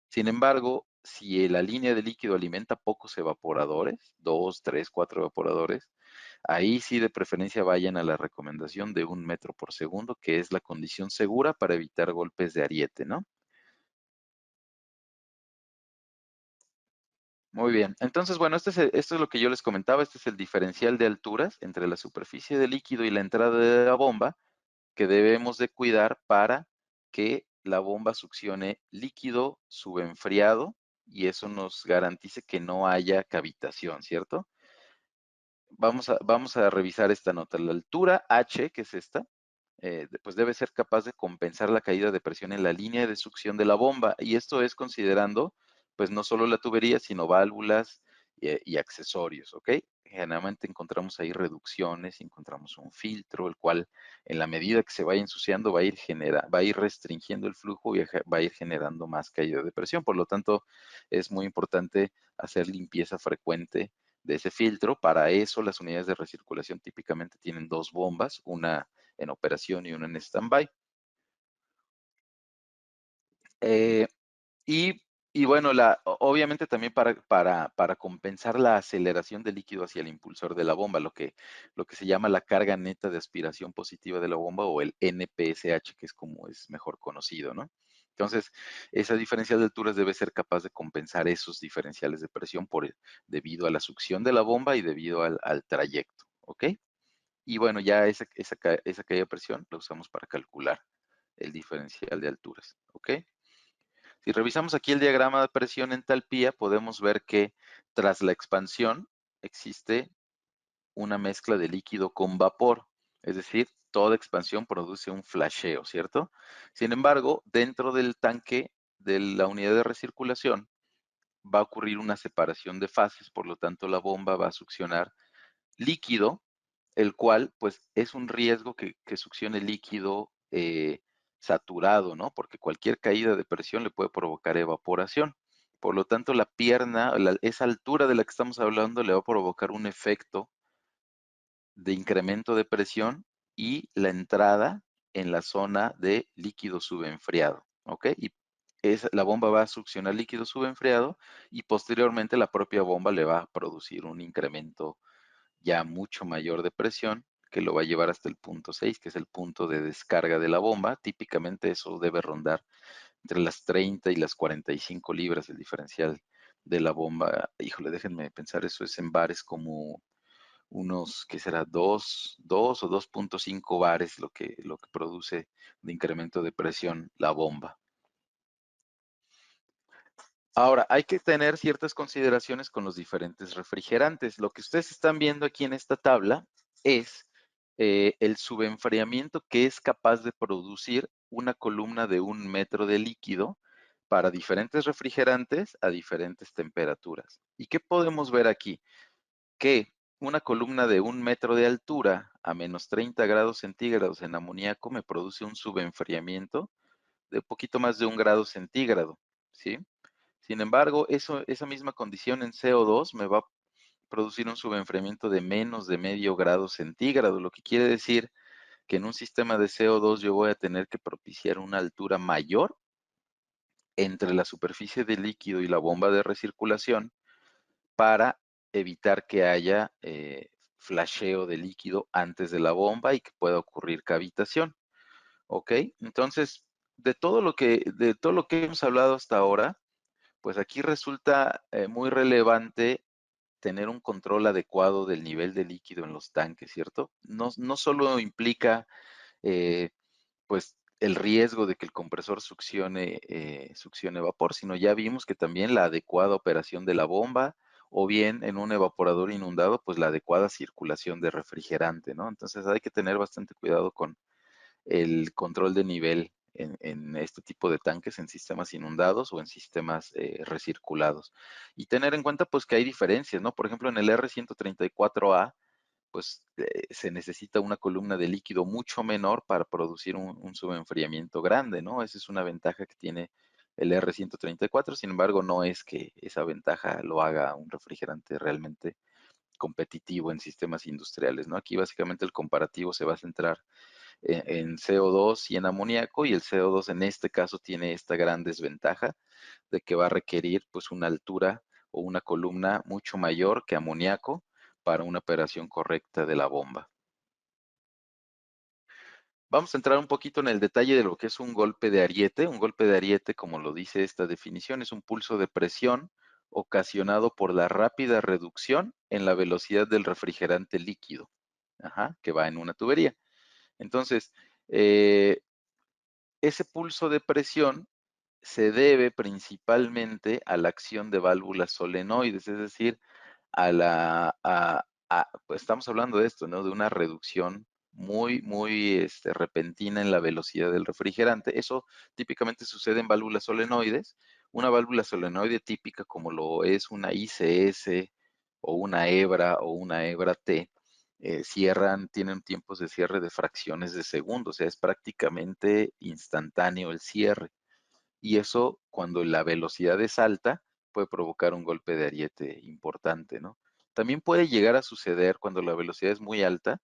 [SPEAKER 1] Sin embargo, si la línea de líquido alimenta pocos evaporadores, 2, 3, 4 evaporadores, ahí sí de preferencia vayan a la recomendación de 1 metro por segundo, que es la condición segura para evitar golpes de ariete, ¿no? Muy bien. Entonces, bueno, esto es lo que yo les comentaba, este es el diferencial de alturas entre la superficie de líquido y la entrada de la bomba que debemos de cuidar para que la bomba succione líquido subenfriado y eso nos garantice que no haya cavitación, ¿cierto? Vamos a revisar esta nota. La altura H, que es esta, pues debe ser capaz de compensar la caída de presión en la línea de succión de la bomba. Y esto es considerando, pues no solo la tubería, sino válvulas y accesorios, ¿ok? Generalmente encontramos ahí reducciones, encontramos un filtro, el cual en la medida que se vaya ensuciando va a ir restringiendo el flujo y va a ir generando más caída de presión. Por lo tanto, es muy importante hacer limpieza frecuente de ese filtro. Para eso, las unidades de recirculación típicamente tienen dos bombas, una en operación y una en stand-by. Eh, y, y bueno, obviamente también para compensar la aceleración del líquido hacia el impulsor de la bomba, lo que se llama la carga neta de aspiración positiva de la bomba o el NPSH, que es como es mejor conocido, ¿no? Entonces, esa diferencial de alturas debe ser capaz de compensar esos diferenciales de presión debido a la succión de la bomba y debido al trayecto, ¿ok? Y bueno, ya esa caída de presión la usamos para calcular el diferencial de alturas, ¿ok? Si revisamos aquí el diagrama de presión entalpía, podemos ver que tras la expansión existe una mezcla de líquido con vapor, es decir, toda expansión produce un flasheo, ¿cierto? Sin embargo, dentro del tanque de la unidad de recirculación va a ocurrir una separación de fases, por lo tanto la bomba va a succionar líquido, el cual pues es un riesgo que succione líquido saturado, ¿no? Porque cualquier caída de presión le puede provocar evaporación. Por lo tanto, la pierna, esa altura de la que estamos hablando le va a provocar un efecto de incremento de presión y la entrada en la zona de líquido subenfriado, ¿ok? Y la bomba va a succionar líquido subenfriado y posteriormente la propia bomba le va a producir un incremento ya mucho mayor de presión que lo va a llevar hasta el punto 6, que es el punto de descarga de la bomba. Típicamente eso debe rondar entre las 30 y las 45 libras el diferencial de la bomba. Híjole, déjenme pensar, eso es en bares como unos, ¿qué será? 2 o 2.5 bares lo que produce de incremento de presión la bomba. Ahora, hay que tener ciertas consideraciones con los diferentes refrigerantes. Lo que ustedes están viendo aquí en esta tabla es el subenfriamiento que es capaz de producir una columna de 1 metro de líquido para diferentes refrigerantes a diferentes temperaturas. ¿Y qué podemos ver aquí? Que una columna de 1 metro de altura a menos 30 grados centígrados en amoníaco me produce un subenfriamiento de un poquito más de 1 grado centígrado, ¿sí? Sin embargo, esa misma condición en CO2 me va a producir un subenfriamiento de menos de medio grado centígrado, lo que quiere decir que en un sistema de CO2 yo voy a tener que propiciar una altura mayor entre la superficie del líquido y la bomba de recirculación para evitar que haya flasheo de líquido antes de la bomba y que pueda ocurrir cavitación. ¿Ok? Entonces, de todo lo que hemos hablado hasta ahora, pues aquí resulta muy relevante tener un control adecuado del nivel de líquido en los tanques, ¿cierto? No solo implica, eh, pues, el riesgo de que el compresor succione vapor, sino ya vimos que también la adecuada operación de la bomba, o bien en un evaporador inundado, pues la adecuada circulación de refrigerante, ¿no? Entonces hay que tener bastante cuidado con el control de nivel en este tipo de tanques, en sistemas inundados o en sistemas recirculados. Y tener en cuenta pues que hay diferencias, ¿no? Por ejemplo, en el R134A, pues se necesita una columna de líquido mucho menor para producir un subenfriamiento grande, ¿no? Esa es una ventaja que tiene el R134, sin embargo, no es que esa ventaja lo haga un refrigerante realmente competitivo en sistemas industriales, ¿no? Aquí básicamente el comparativo se va a centrar en CO2 y en amoníaco, y el CO2 en este caso tiene esta gran desventaja de que va a requerir pues una altura o una columna mucho mayor que amoníaco para una operación correcta de la bomba. Vamos a entrar un poquito en el detalle de lo que es un golpe de ariete. Un golpe de ariete, como lo dice esta definición, es un pulso de presión ocasionado por la rápida reducción en la velocidad del refrigerante líquido, que va en una tubería. Entonces, ese pulso de presión se debe principalmente a la acción de válvulas solenoides, es decir, pues estamos hablando de esto, ¿no? De una reducción muy repentina en la velocidad del refrigerante. Eso típicamente sucede en válvulas solenoides. Una válvula solenoide típica como lo es una ICS o una hebra o una hebra T, cierran, tienen tiempos de cierre de fracciones de segundo, o sea, es prácticamente instantáneo el cierre. Y eso, cuando la velocidad es alta, puede provocar un golpe de ariete importante, ¿no? También puede llegar a suceder cuando la velocidad es muy alta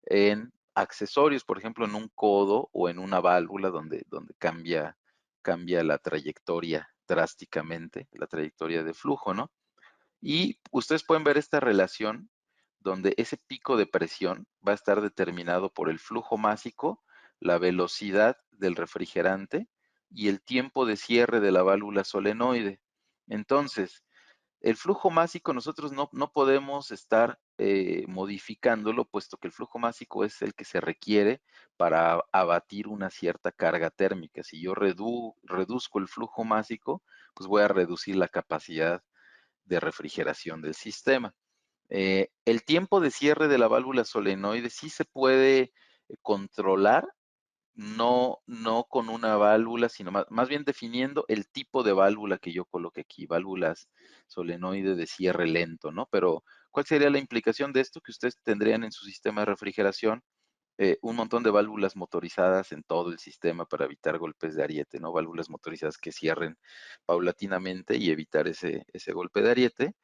[SPEAKER 1] en accesorios, por ejemplo, en un codo o en una válvula donde cambia la trayectoria drásticamente, la trayectoria de flujo, ¿no? Y ustedes pueden ver esta relación donde ese pico de presión va a estar determinado por el flujo másico, la velocidad del refrigerante y el tiempo de cierre de la válvula solenoide. Entonces, el flujo másico nosotros no podemos estar modificándolo, puesto que el flujo másico es el que se requiere para abatir una cierta carga térmica. Si yo reduzco el flujo másico, pues voy a reducir la capacidad de refrigeración del sistema. El tiempo de cierre de la válvula solenoide sí se puede controlar, no con una válvula, sino más bien definiendo el tipo de válvula que yo coloque aquí, válvulas solenoide de cierre lento, ¿no? Pero, ¿cuál sería la implicación de esto? Que ustedes tendrían en su sistema de refrigeración un montón de válvulas motorizadas en todo el sistema para evitar golpes de ariete, ¿no? Válvulas motorizadas que cierren paulatinamente y evitar ese golpe de ariete.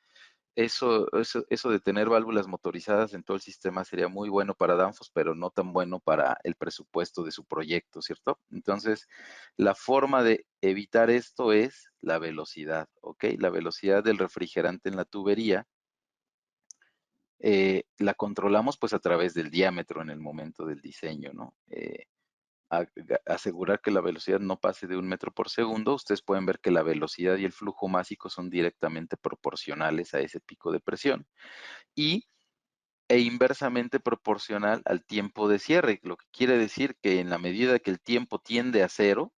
[SPEAKER 1] Eso de tener válvulas motorizadas en todo el sistema sería muy bueno para Danfoss, pero no tan bueno para el presupuesto de su proyecto, ¿cierto? Entonces, la forma de evitar esto es la velocidad, ¿ok? La velocidad del refrigerante en la tubería la controlamos pues a través del diámetro en el momento del diseño, ¿no? Asegurar que la velocidad no pase de 1 metro por segundo. Ustedes pueden ver que la velocidad y el flujo másico son directamente proporcionales a ese pico de presión y inversamente proporcional al tiempo de cierre, lo que quiere decir que en la medida que el tiempo tiende a cero,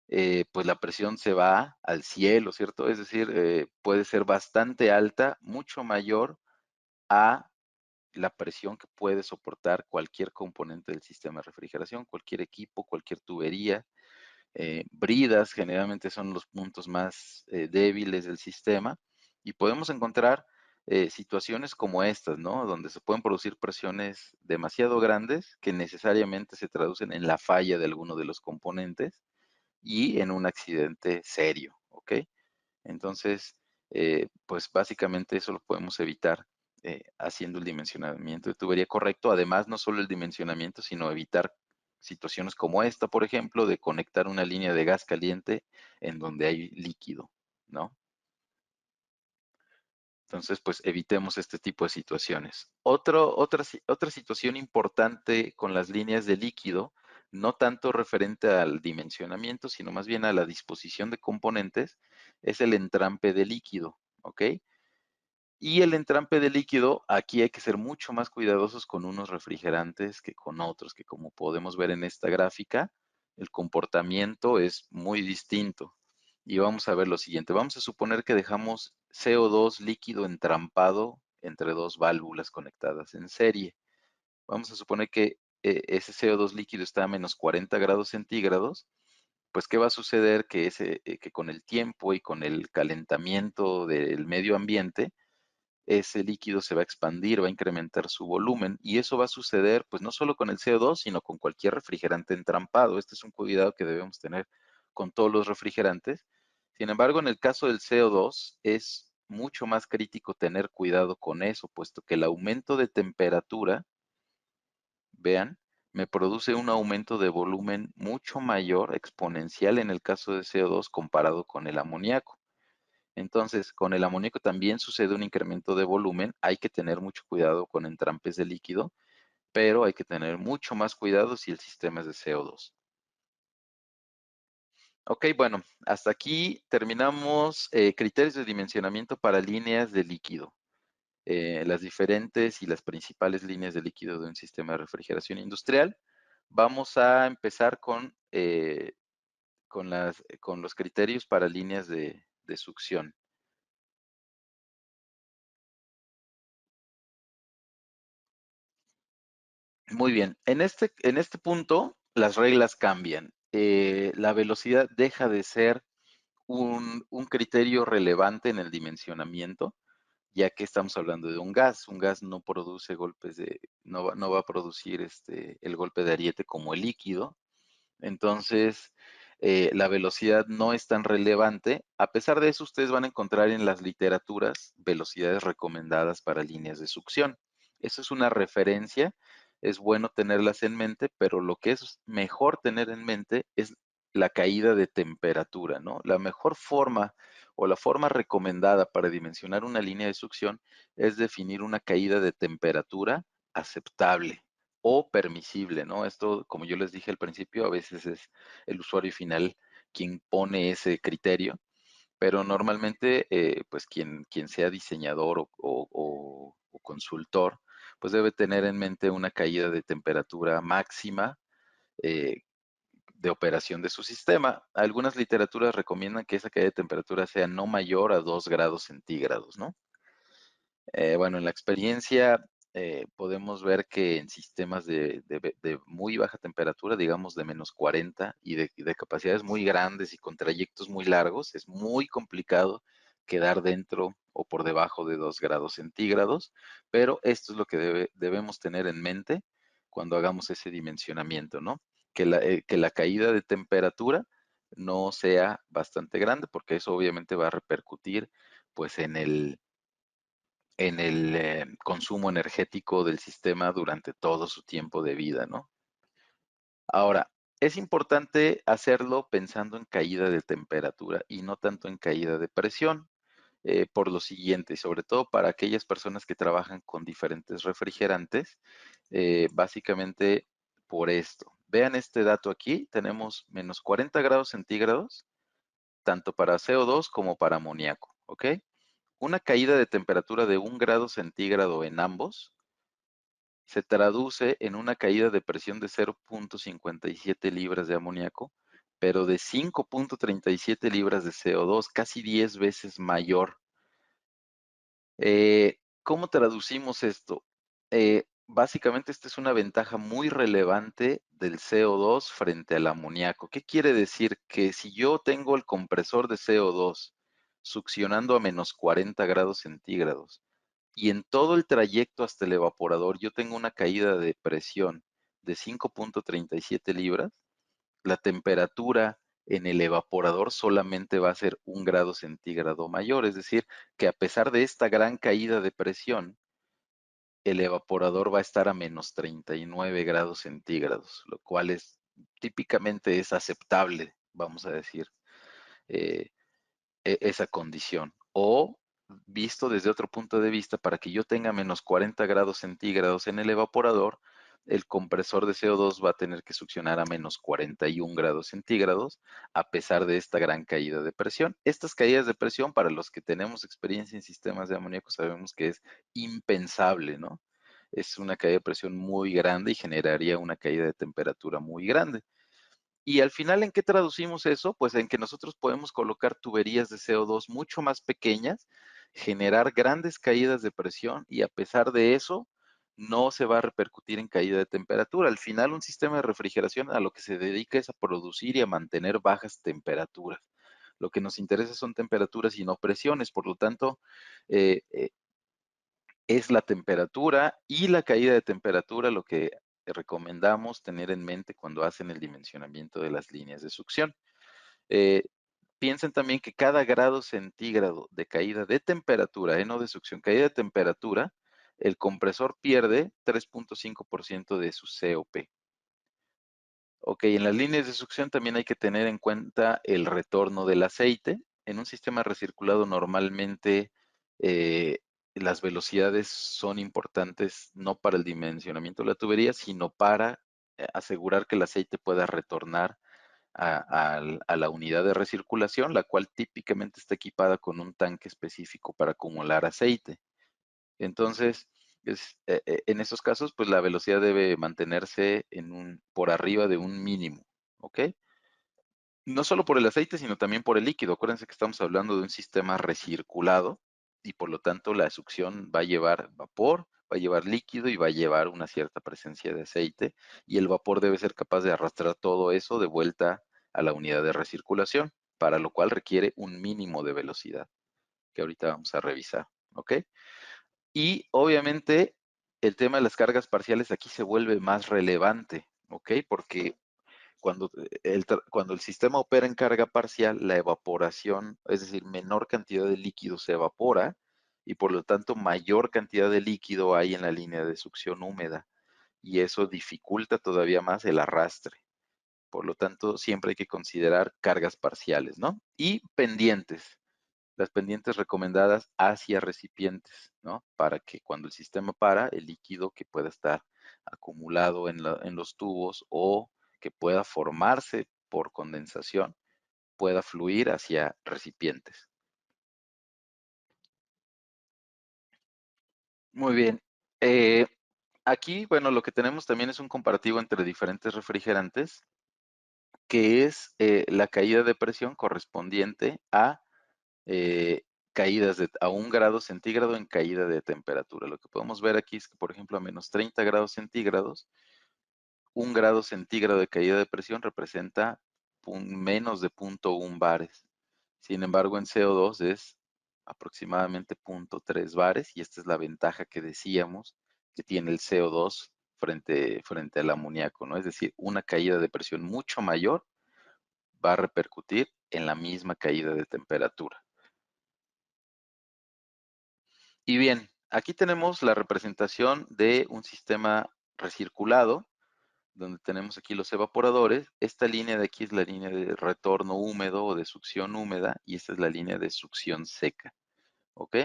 [SPEAKER 1] pues la presión se va al cielo, ¿cierto? Es decir, puede ser bastante alta, mucho mayor a la presión que puede soportar cualquier componente del sistema de refrigeración, cualquier equipo, cualquier tubería. Bridas generalmente son los puntos más débiles del sistema y podemos encontrar situaciones como estas, ¿no? Donde se pueden producir presiones demasiado grandes que necesariamente se traducen en la falla de alguno de los componentes y en un accidente serio, ¿ok? Entonces, pues básicamente eso lo podemos evitar haciendo el dimensionamiento de tubería correcto. Además, no solo el dimensionamiento, sino evitar situaciones como esta, por ejemplo, de conectar una línea de gas caliente en donde hay líquido, ¿no? Entonces, pues evitemos este tipo de situaciones. Otra situación importante con las líneas de líquido, no tanto referente al dimensionamiento, sino más bien a la disposición de componentes, es el entrampe de líquido, ¿ok? Y el entrampe de líquido, aquí hay que ser mucho más cuidadosos con unos refrigerantes que con otros, que como podemos ver en esta gráfica, el comportamiento es muy distinto. Y vamos a ver lo siguiente. Vamos a suponer que dejamos CO2 líquido entrampado entre dos válvulas conectadas en serie. Vamos a suponer que ese CO2 líquido está a menos 40 grados centígrados. Pues, ¿qué va a suceder? Que con el tiempo y con el calentamiento del medio ambiente, ese líquido se va a expandir, va a incrementar su volumen y eso va a suceder pues no solo con el CO2, sino con cualquier refrigerante entrampado. Este es un cuidado que debemos tener con todos los refrigerantes. Sin embargo, en el caso del CO2 es mucho más crítico tener cuidado con eso, puesto que el aumento de temperatura, vean, me produce un aumento de volumen mucho mayor, exponencial en el caso de CO2 comparado con el amoníaco. Entonces, con el amoníaco también sucede un incremento de volumen. Hay que tener mucho cuidado con entrampes de líquido, pero hay que tener mucho más cuidado si el sistema es de CO2. Ok, bueno, hasta aquí terminamos criterios de dimensionamiento para líneas de líquido. Las diferentes y las principales líneas de líquido de un sistema de refrigeración industrial. Vamos a empezar con los criterios para líneas de succión. Muy bien, en este punto las reglas cambian. La velocidad deja de ser un criterio relevante en el dimensionamiento, ya que estamos hablando de un gas no produce golpes no va a producir el golpe de ariete como el líquido. Entonces, la velocidad no es tan relevante. A pesar de eso, ustedes van a encontrar en las literaturas velocidades recomendadas para líneas de succión. Eso es una referencia, es bueno tenerlas en mente, pero lo que es mejor tener en mente es la caída de temperatura, ¿no? La mejor forma o la forma recomendada para dimensionar una línea de succión es definir una caída de temperatura aceptable o permisible, ¿no? Esto, como yo les dije al principio, a veces es el usuario final quien pone ese criterio, pero normalmente, pues quien sea diseñador o consultor, pues debe tener en mente una caída de temperatura máxima eh, de operación de su sistema. Algunas literaturas recomiendan que esa caída de temperatura sea no mayor a 2 grados centígrados, ¿no? Bueno, en la experiencia podemos ver que en sistemas de muy baja temperatura, digamos de -40 y de capacidades muy grandes y con trayectos muy largos, es muy complicado quedar dentro o por debajo de 2 grados centígrados, pero esto es lo que debemos tener en mente cuando hagamos ese dimensionamiento, ¿no? Que la caída de temperatura no sea bastante grande, porque eso obviamente va a repercutir pues en el consumo energético del sistema durante todo su tiempo de vida, ¿no? Ahora, es importante hacerlo pensando en caída de temperatura y no tanto en caída de presión, por lo siguiente, y sobre todo para aquellas personas que trabajan con diferentes refrigerantes, básicamente por esto. Vean este dato aquí, tenemos -40 grados centígrados, tanto para CO2 como para amoníaco, ¿ok? Una caída de temperatura de 1 grado centígrado en ambos se traduce en una caída de presión de 0.57 libras de amoníaco, pero de 5.37 libras de CO2, casi 10 veces mayor. ¿Cómo traducimos esto? Básicamente esta es una ventaja muy relevante del CO2 frente al amoníaco. ¿Qué quiere decir? Que si yo tengo el compresor de CO2 succionando a -40 grados centígrados, y en todo el trayecto hasta el evaporador yo tengo una caída de presión de 5.37 libras, la temperatura en el evaporador solamente va a ser 1 grado centígrado mayor, es decir, que a pesar de esta gran caída de presión, el evaporador va a estar a -39 grados centígrados, lo cual típicamente es aceptable, vamos a decir. Eh, esa condición. O visto desde otro punto de vista, para que yo tenga -40 grados centígrados en el evaporador, el compresor de CO2 va a tener que succionar a -41 grados centígrados, a pesar de esta gran caída de presión. Estas caídas de presión, para los que tenemos experiencia en sistemas de amoníaco, sabemos que es impensable, ¿no? Es una caída de presión muy grande y generaría una caída de temperatura muy grande. Y al final, ¿en qué traducimos eso? Pues en que nosotros podemos colocar tuberías de CO2 mucho más pequeñas, generar grandes caídas de presión y a pesar de eso, no se va a repercutir en caída de temperatura. Al final, un sistema de refrigeración a lo que se dedica es a producir y a mantener bajas temperaturas. Lo que nos interesa son temperaturas y no presiones, por lo tanto, eh, eh, es la temperatura y la caída de temperatura lo que recomendamos tener en mente cuando hacen el dimensionamiento de las líneas de succión. Eh, Piensen también que cada grado centígrado de caída de temperatura, no de succión, caída de temperatura, el compresor pierde 3.5% de su COP. Ok, en las líneas de succión también hay que tener en cuenta el retorno del aceite. En un sistema recirculado normalmente eh, las velocidades son importantes no para el dimensionamiento de la tubería, sino para asegurar que el aceite pueda retornar a la unidad de recirculación, la cual típicamente está equipada con un tanque específico para acumular aceite. Entonces, en esos casos, pues la velocidad debe mantenerse por arriba de un mínimo, ¿ok? No solo por el aceite, sino también por el líquido. Acuérdense que estamos hablando de un sistema recirculado y por lo tanto la succión va a llevar vapor, va a llevar líquido y va a llevar una cierta presencia de aceite y el vapor debe ser capaz de arrastrar todo eso de vuelta a la unidad de recirculación, para lo cual requiere un mínimo de velocidad, que ahorita vamos a revisar. ¿ok? Y obviamente el tema de las cargas parciales aquí se vuelve más relevante, ¿ok? Porque cuando el sistema opera en carga parcial, la evaporación, es decir, menor cantidad de líquido se evapora y por lo tanto mayor cantidad de líquido hay en la línea de succión húmeda y eso dificulta todavía más el arrastre. Por lo tanto, siempre hay que considerar cargas parciales, ¿no? Y pendientes. Las pendientes recomendadas hacia recipientes, ¿no? Para que cuando el sistema para, el líquido que pueda estar acumulado en los tubos o que pueda formarse por condensación, pueda fluir hacia recipientes. Muy bien. Eh, Aquí, bueno, lo que tenemos también es un comparativo entre diferentes refrigerantes, que es la caída de presión correspondiente a eh, caídas a 1 grado centígrado en caída de temperatura. Lo que podemos ver aquí es que, por ejemplo, a menos 30 grados centígrados, 1 grado centígrado de caída de presión representa menos de 0,1 bares. Sin embargo, en CO2 es aproximadamente 0,3 bares y esta es la ventaja que decíamos que tiene el CO2 frente al amoníaco, ¿no? Es decir, una caída de presión mucho mayor va a repercutir en la misma caída de temperatura. Y bien, aquí tenemos la representación de un sistema recirculado, donde tenemos aquí los evaporadores. Esta línea de aquí es la línea de retorno húmedo o de succión húmeda y esta es la línea de succión seca. ¿Ok?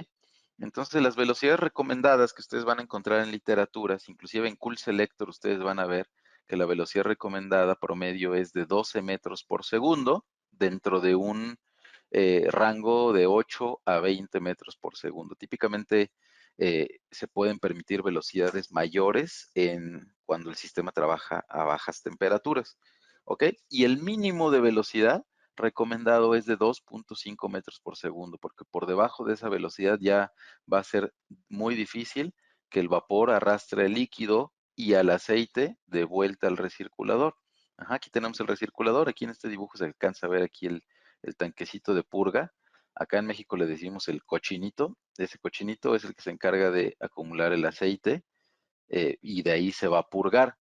[SPEAKER 1] Entonces las velocidades recomendadas que ustedes van a encontrar en literaturas, inclusive en Cool Selector, ustedes van a ver que la velocidad recomendada promedio es de 12 metros por segundo dentro de un rango de 8 a 20 metros por segundo. Típicamente se pueden permitir velocidades mayores cuando el sistema trabaja a bajas temperaturas. ¿Ok? Y el mínimo de velocidad recomendado es de 2,5 metros por segundo, porque por debajo de esa velocidad ya va a ser muy difícil que el vapor arrastre el líquido y al aceite de vuelta al recirculador. Ajá, aquí tenemos el recirculador, aquí en este dibujo se alcanza a ver aquí el tanquecito de purga. Acá en México le decimos el cochinito. Ese cochinito es el que se encarga de acumular el aceite y de ahí se va a purgar.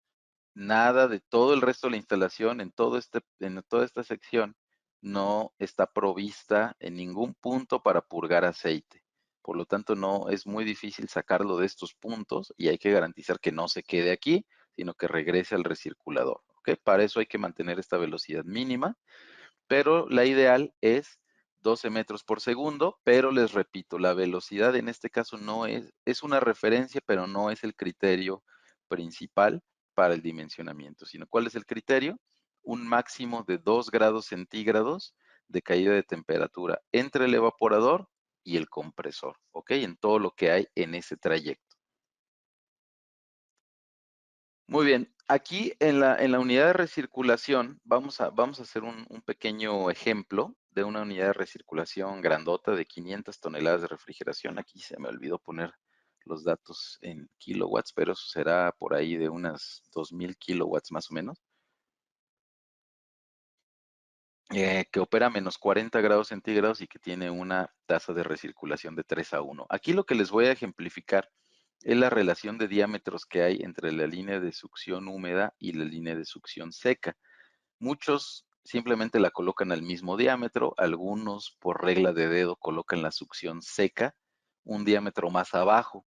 [SPEAKER 1] Nada de todo el resto de la instalación, en toda esta sección, no está provista en ningún punto para purgar aceite. Por lo tanto, no es muy difícil sacarlo de estos puntos y hay que garantizar que no se quede aquí, sino que regrese al recirculador. ¿Ok? Para eso hay que mantener esta velocidad mínima, pero la ideal es 12 metros por segundo, pero les repito, la velocidad en este caso no es una referencia, pero no es el criterio principal para el dimensionamiento, sino ¿cuál es el criterio? Un máximo de 2 grados centígrados de caída de temperatura entre el evaporador y el compresor, ¿ok? En todo lo que hay en ese trayecto. Muy bien, aquí en la unidad de recirculación vamos a hacer un pequeño ejemplo de una unidad de recirculación grandota de 500 toneladas de refrigeración. Aquí se me olvidó poner los datos en kilowatts, pero eso será por ahí de unas 2000 kilowatts más o menos, que opera a menos 40 grados centígrados y que tiene una tasa de recirculación de 3:1. Aquí lo que les voy a ejemplificar es la relación de diámetros que hay entre la línea de succión húmeda y la línea de succión seca. Muchos simplemente la colocan al mismo diámetro, algunos por regla de dedo colocan la succión seca un diámetro más abajo.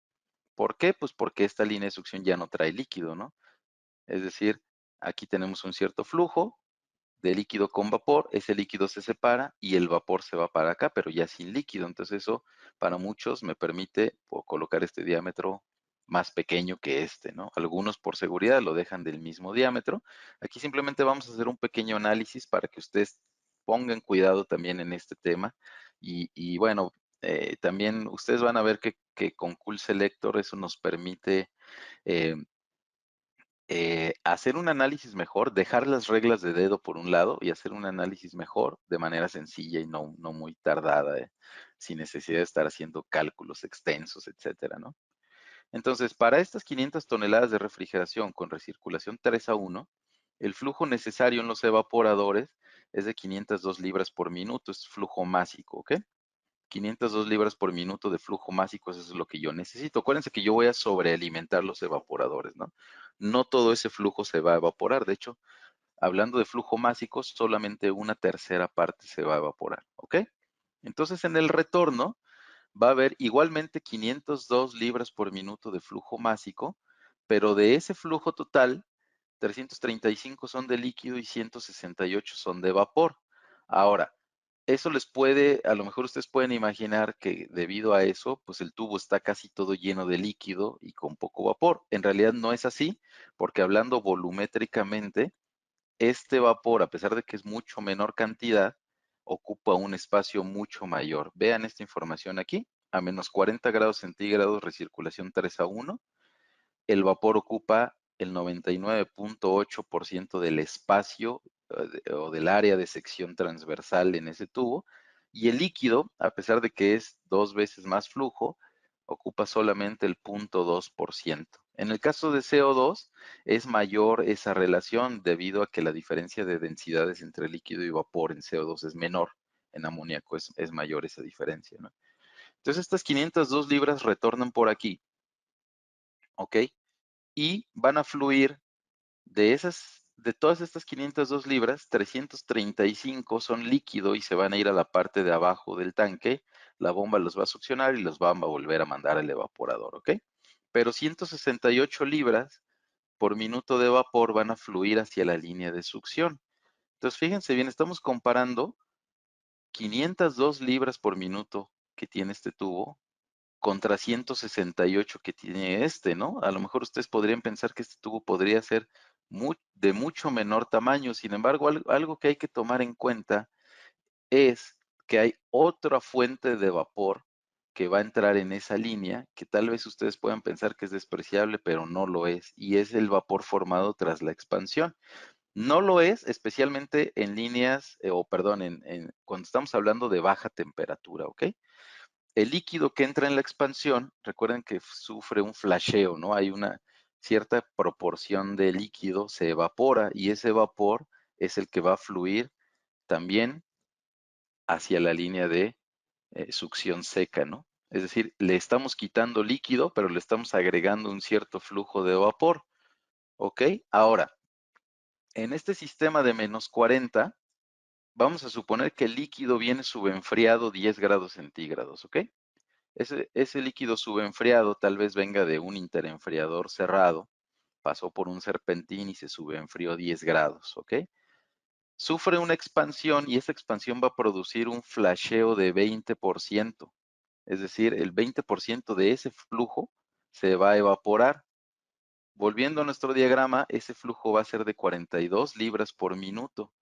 [SPEAKER 1] ¿Por qué? Pues porque esta línea de succión ya no trae líquido, ¿no? Es decir, aquí tenemos un cierto flujo de líquido con vapor, ese líquido se separa y el vapor se va para acá, pero ya sin líquido. Entonces eso para muchos me permite colocar este diámetro más pequeño que este, ¿no? Algunos por seguridad lo dejan del mismo diámetro. Aquí simplemente vamos a hacer un pequeño análisis para que ustedes pongan cuidado también en este tema. Y bueno, también ustedes van a ver que con Cool Selector eso nos permite eh, hacer un análisis mejor, dejar las reglas de dedo por un lado y hacer un análisis mejor de manera sencilla y no muy tardada, sin necesidad de estar haciendo cálculos extensos, etcétera, ¿no? Entonces, para estas 500 toneladas de refrigeración con recirculación 3:1, el flujo necesario en los evaporadores es de 502 libras por minuto, es flujo másico, ¿ok? 502 libras por minuto de flujo másico, eso es lo que yo necesito. Acuérdense que yo voy a sobrealimentar los evaporadores, ¿no? No todo ese flujo se va a evaporar. De hecho, hablando de flujo másico, solamente una tercera parte se va a evaporar, ¿ok? Entonces, en el retorno va a haber igualmente 502 libras por minuto de flujo másico, pero de ese flujo total, 335 son de líquido y 168 son de vapor. Ahora, eso les puede, a lo mejor ustedes pueden imaginar que debido a eso, pues el tubo está casi todo lleno de líquido y con poco vapor. En realidad no es así, porque hablando volumétricamente, este vapor, a pesar de que es mucho menor cantidad, ocupa un espacio mucho mayor. Vean esta información aquí, a menos 40 grados centígrados, recirculación 3:1, el vapor ocupa el 99.8% del espacio o del área de sección transversal en ese tubo, y el líquido, a pesar de que es 2 veces más flujo, ocupa solamente el 0.2%. En el caso de CO2 es mayor esa relación debido a que la diferencia de densidades entre líquido y vapor en CO2 es menor, en amoníaco es mayor esa diferencia, ¿no? Entonces estas 502 libras retornan por aquí, ¿ok? Y van a fluir de todas estas 502 libras, 335 son líquido y se van a ir a la parte de abajo del tanque. La bomba los va a succionar y los va a volver a mandar al evaporador, ¿ok? Pero 168 libras por minuto de vapor van a fluir hacia la línea de succión. Entonces, fíjense bien, estamos comparando 502 libras por minuto que tiene este tubo contra 168 que tiene este, ¿no? A lo mejor ustedes podrían pensar que este tubo podría ser de mucho menor tamaño. Sin embargo, algo que hay que tomar en cuenta es que hay otra fuente de vapor que va a entrar en esa línea, que tal vez ustedes puedan pensar que es despreciable, pero no lo es, y es el vapor formado tras la expansión. No lo es, especialmente en líneas, o perdón, cuando estamos hablando de baja temperatura, ¿ok? El líquido que entra en la expansión, recuerden que sufre un flasheo, ¿no? Hay una cierta proporción de líquido, se evapora y ese vapor es el que va a fluir también hacia la línea de succión seca, ¿no? Es decir, le estamos quitando líquido, pero le estamos agregando un cierto flujo de vapor, ¿ok? Ahora, en este sistema de menos 40, vamos a suponer que el líquido viene subenfriado 10 grados centígrados, ¿ok? Ese líquido subenfriado tal vez venga de un interenfriador cerrado, pasó por un serpentín y se subenfrió 10 grados, ¿ok? Sufre una expansión y esa expansión va a producir un flasheo de 20%, es decir, el 20% de ese flujo se va a evaporar. Volviendo a nuestro diagrama, ese flujo va a ser de 42 libras por minuto.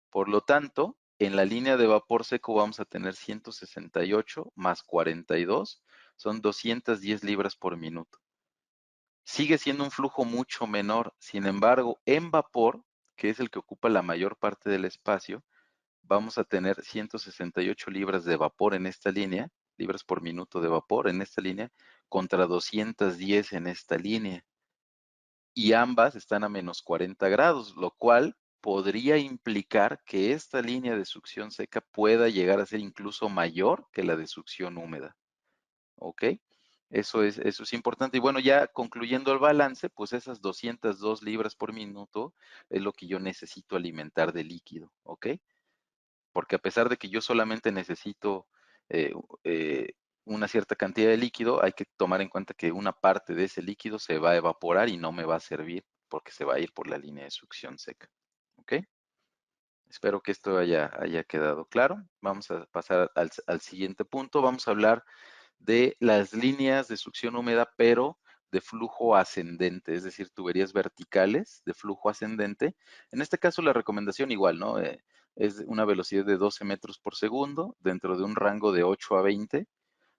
[SPEAKER 1] Por lo tanto, en la línea de vapor seco vamos a tener 168 más 42, son 210 libras por minuto. Sigue siendo un flujo mucho menor, sin embargo, en vapor, que es el que ocupa la mayor parte del espacio, vamos a tener 168 libras de vapor en esta línea, libras por minuto de vapor en esta línea, contra 210 en esta línea. Y ambas están a menos 40 grados, lo cual podría implicar que esta línea de succión seca pueda llegar a ser incluso mayor que la de succión húmeda. ¿Ok? Eso es importante. Y bueno, ya concluyendo el balance, pues esas 202 libras por minuto es lo que yo necesito alimentar de líquido. ¿Ok? Porque a pesar de que yo solamente necesito eh, eh, una cierta cantidad de líquido, hay que tomar en cuenta que una parte de ese líquido se va a evaporar y no me va a servir porque se va a ir por la línea de succión seca. ¿Ok? Espero que esto haya quedado claro. Vamos a pasar al siguiente punto. Vamos a hablar de las líneas de succión húmeda, pero de flujo ascendente, es decir, tuberías verticales de flujo ascendente. En este caso, la recomendación igual, ¿no? Es una velocidad de 12 metros por segundo dentro de un rango de 8 a 20,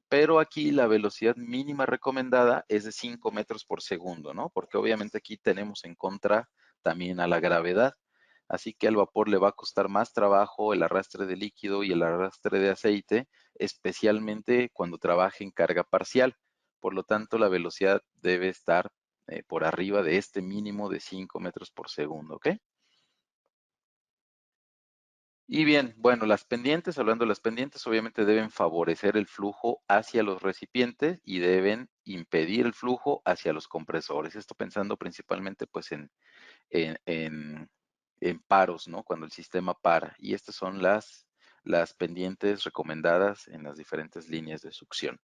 [SPEAKER 1] pero aquí la velocidad mínima recomendada es de 5 metros por segundo, ¿no? Porque obviamente aquí tenemos en contra también a la gravedad. Así que al vapor le va a costar más trabajo el arrastre de líquido y el arrastre de aceite, especialmente cuando trabaje en carga parcial. Por lo tanto, la velocidad debe estar por arriba de este mínimo de 5 metros por segundo, ¿ok? Y bien, bueno, las pendientes, hablando de las pendientes, obviamente deben favorecer el flujo hacia los recipientes y deben impedir el flujo hacia los compresores. Esto pensando principalmente pues en, en- en paros, ¿no? Cuando el sistema para. Y estas son las pendientes recomendadas en las diferentes líneas de succión.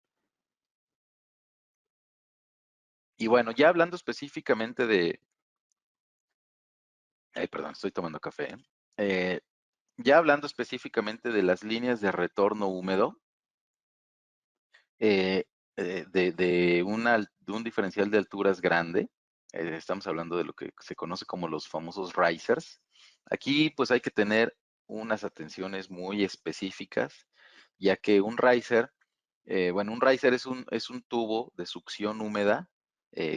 [SPEAKER 1] Y bueno, ya hablando específicamente ay, perdón, estoy tomando café. Eh, ya hablando específicamente de las líneas de retorno húmedo, eh, de un diferencial de alturas grande. Estamos hablando de lo que se conoce como los famosos risers. Aquí pues hay que tener unas atenciones muy específicas, ya que un riser, bueno, un riser es un tubo de succión húmeda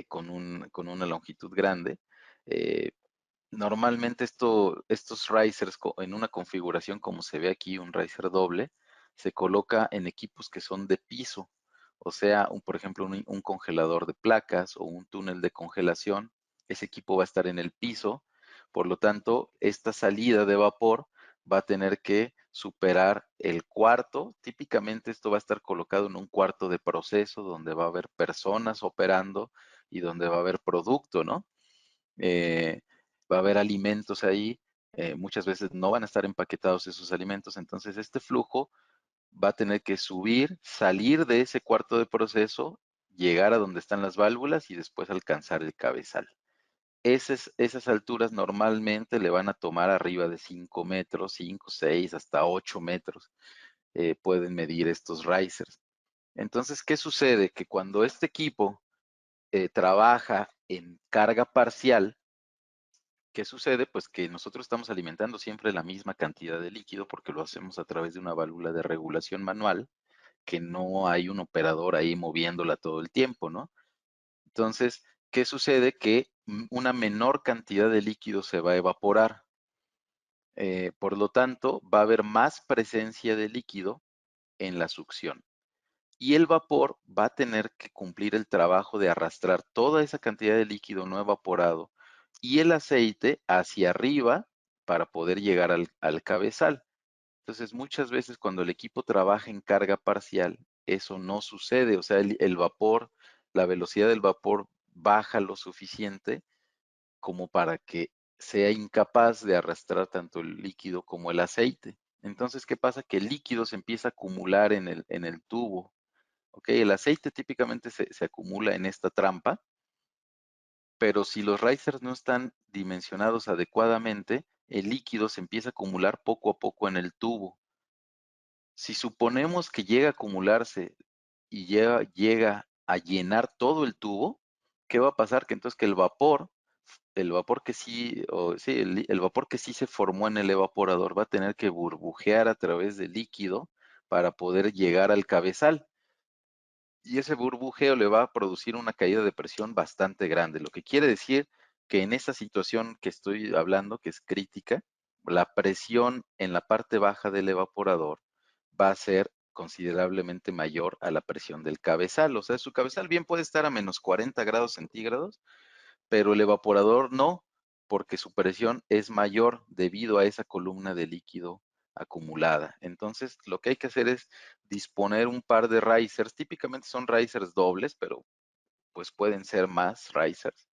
[SPEAKER 1] con una longitud grande. eh, Normalmente estos risers en una configuración como se ve aquí, un riser doble, se coloca en equipos que son de piso, o sea, por ejemplo, un congelador de placas o un túnel de congelación. Ese equipo va a estar en el piso, por lo tanto, esta salida de vapor va a tener que superar el cuarto. Típicamente esto va a estar colocado en un cuarto de proceso donde va a haber personas operando y donde va a haber producto, ¿no? eh, Va a haber alimentos ahí, muchas veces no van a estar empaquetados esos alimentos, entonces este flujo va a tener que subir, salir de ese cuarto de proceso, llegar a donde están las válvulas y después alcanzar el cabezal. Esas alturas normalmente le van a tomar arriba de 5 metros, 5, 6, hasta 8 metros, pueden medir estos risers. Entonces, ¿qué sucede? Que cuando este equipo trabaja en carga parcial, ¿qué sucede? Pues que nosotros estamos alimentando siempre la misma cantidad de líquido porque lo hacemos a través de una válvula de regulación manual, que no hay un operador ahí moviéndola todo el tiempo, ¿no? Entonces, ¿qué sucede? Que una menor cantidad de líquido se va a evaporar. Por lo tanto, va a haber más presencia de líquido en la succión. Y el vapor va a tener que cumplir el trabajo de arrastrar toda esa cantidad de líquido no evaporado y el aceite hacia arriba para poder llegar al cabezal. Entonces, muchas veces cuando el equipo trabaja en carga parcial, eso no sucede. O sea, el vapor, la velocidad del vapor baja lo suficiente como para que sea incapaz de arrastrar tanto el líquido como el aceite. Entonces, ¿qué pasa? Que el líquido se empieza a acumular en el tubo. ¿Ok? El aceite típicamente se acumula en esta trampa, pero si los risers no están dimensionados adecuadamente, el líquido se empieza a acumular poco a poco en el tubo. Si suponemos que llega a acumularse y llega a llenar todo el tubo, ¿qué va a pasar? Que entonces que el vapor que sí, o sí, el vapor que sí se formó en el evaporador va a tener que burbujear a través del líquido para poder llegar al cabezal. Y ese burbujeo le va a producir una caída de presión bastante grande, lo que quiere decir que en esta situación que estoy hablando, que es crítica, la presión en la parte baja del evaporador va a ser considerablemente mayor a la presión del cabezal. O sea, su cabezal bien puede estar a menos 40 grados centígrados, pero el evaporador no, porque su presión es mayor debido a esa columna de líquido acumulada. Entonces, lo que hay que hacer es disponer un par de risers, típicamente son risers dobles, pero pues pueden ser más risers,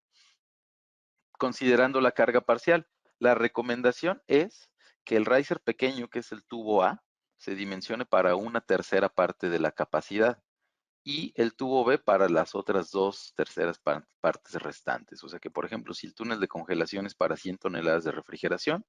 [SPEAKER 1] considerando la carga parcial. La recomendación es que el riser pequeño, que es el tubo A, se dimensione para una tercera parte de la capacidad y el tubo B para las otras dos terceras partes restantes. O sea que, por ejemplo, si el túnel de congelación es para 100 toneladas de refrigeración,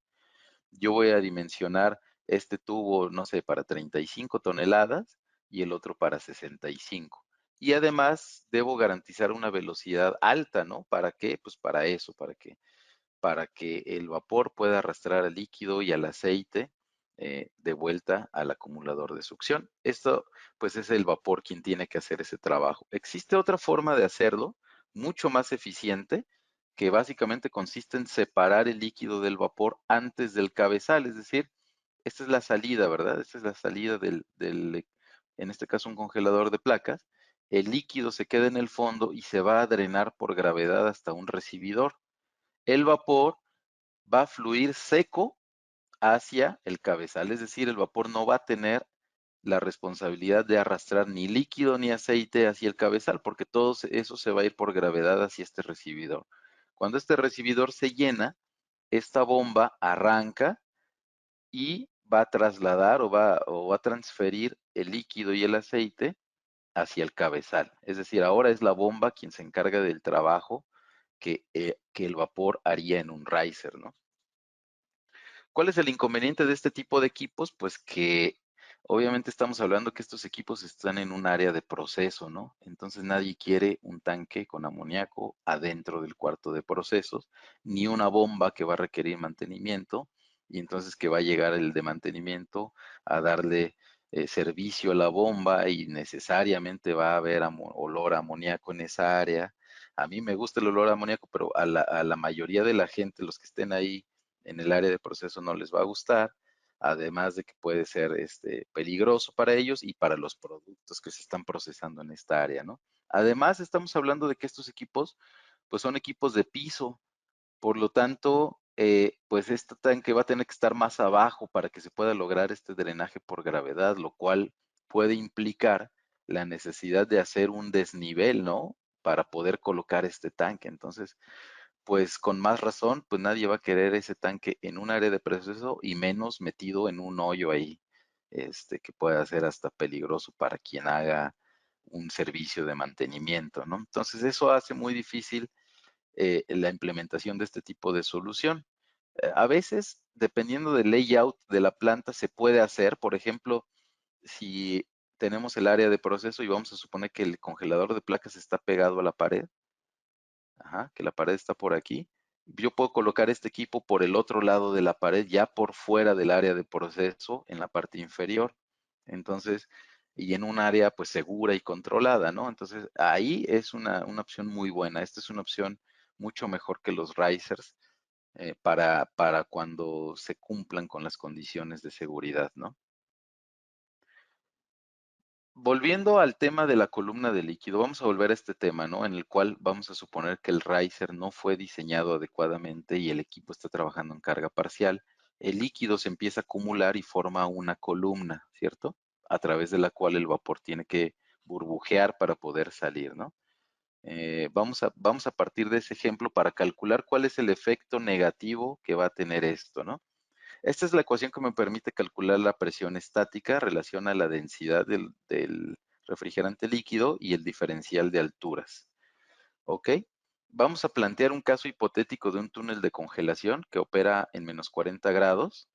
[SPEAKER 1] yo voy a dimensionar este tubo, no sé, para 35 toneladas y el otro para 65. Y además debo garantizar una velocidad alta, ¿no? ¿Para qué? Pues para eso, para que el vapor pueda arrastrar al líquido y al aceite de vuelta al acumulador de succión. Esto, pues, es el vapor quien tiene que hacer ese trabajo. Existe otra forma de hacerlo, mucho más eficiente, que básicamente consiste en separar el líquido del vapor antes del cabezal, es decir, esta es la salida, ¿verdad? Esta es la salida en este caso, un congelador de placas. El líquido se queda en el fondo y se va a drenar por gravedad hasta un recibidor. El vapor va a fluir seco hacia el cabezal, es decir, el vapor no va a tener la responsabilidad de arrastrar ni líquido ni aceite hacia el cabezal, porque todo eso se va a ir por gravedad hacia este recibidor. Cuando este recibidor se llena, esta bomba arranca y va a trasladar o va a transferir el líquido y el aceite hacia el cabezal. Es decir, ahora es la bomba quien se encarga del trabajo que el vapor haría en un riser, ¿no? ¿Cuál es el inconveniente de este tipo de equipos? Pues que obviamente estamos hablando que estos equipos están en un área de proceso, ¿no? Entonces nadie quiere un tanque con amoníaco adentro del cuarto de procesos, ni una bomba que va a requerir mantenimiento, y entonces que va a llegar el de mantenimiento a darle servicio a la bomba y necesariamente va a haber olor a amoníaco en esa área. A mí me gusta el olor a amoníaco, pero a la mayoría de la gente, los que estén ahí en el área de proceso no les va a gustar, además de que puede ser peligroso para ellos y para los productos que se están procesando en esta área, ¿no? Además, estamos hablando de que estos equipos, pues son equipos de piso, por lo tanto, pues este tanque va a tener que estar más abajo para que se pueda lograr este drenaje por gravedad, lo cual puede implicar la necesidad de hacer un desnivel, ¿no? Para poder colocar este tanque. Entonces, pues con más razón, pues nadie va a querer ese tanque en un área de proceso y menos metido en un hoyo ahí, que pueda ser hasta peligroso para quien haga un servicio de mantenimiento, ¿no? Entonces eso hace muy difícil la implementación de este tipo de solución. A veces, dependiendo del layout de la planta, se puede hacer, por ejemplo, si tenemos el área de proceso y vamos a suponer que el congelador de placas está pegado a la pared, ajá, que la pared está por aquí. Yo puedo colocar este equipo por el otro lado de la pared, ya por fuera del área de proceso, en la parte inferior. Entonces, y en un área pues segura y controlada, ¿no? Entonces, ahí es una opción muy buena. Esta es una opción mucho mejor que los risers para cuando se cumplan con las condiciones de seguridad, ¿no? Volviendo al tema de la columna de líquido, vamos a volver a este tema, ¿no? En el cual vamos a suponer que el riser no fue diseñado adecuadamente y el equipo está trabajando en carga parcial. El líquido se empieza a acumular y forma una columna, ¿cierto? A través de la cual el vapor tiene que burbujear para poder salir, ¿no? Vamos a partir de ese ejemplo para calcular cuál es el efecto negativo que va a tener esto, ¿no? Esta es la ecuación que me permite calcular la presión estática, relaciona la densidad del refrigerante líquido y el diferencial de alturas. ¿Ok? Vamos a plantear un caso hipotético de un túnel de congelación que opera en menos 40 grados.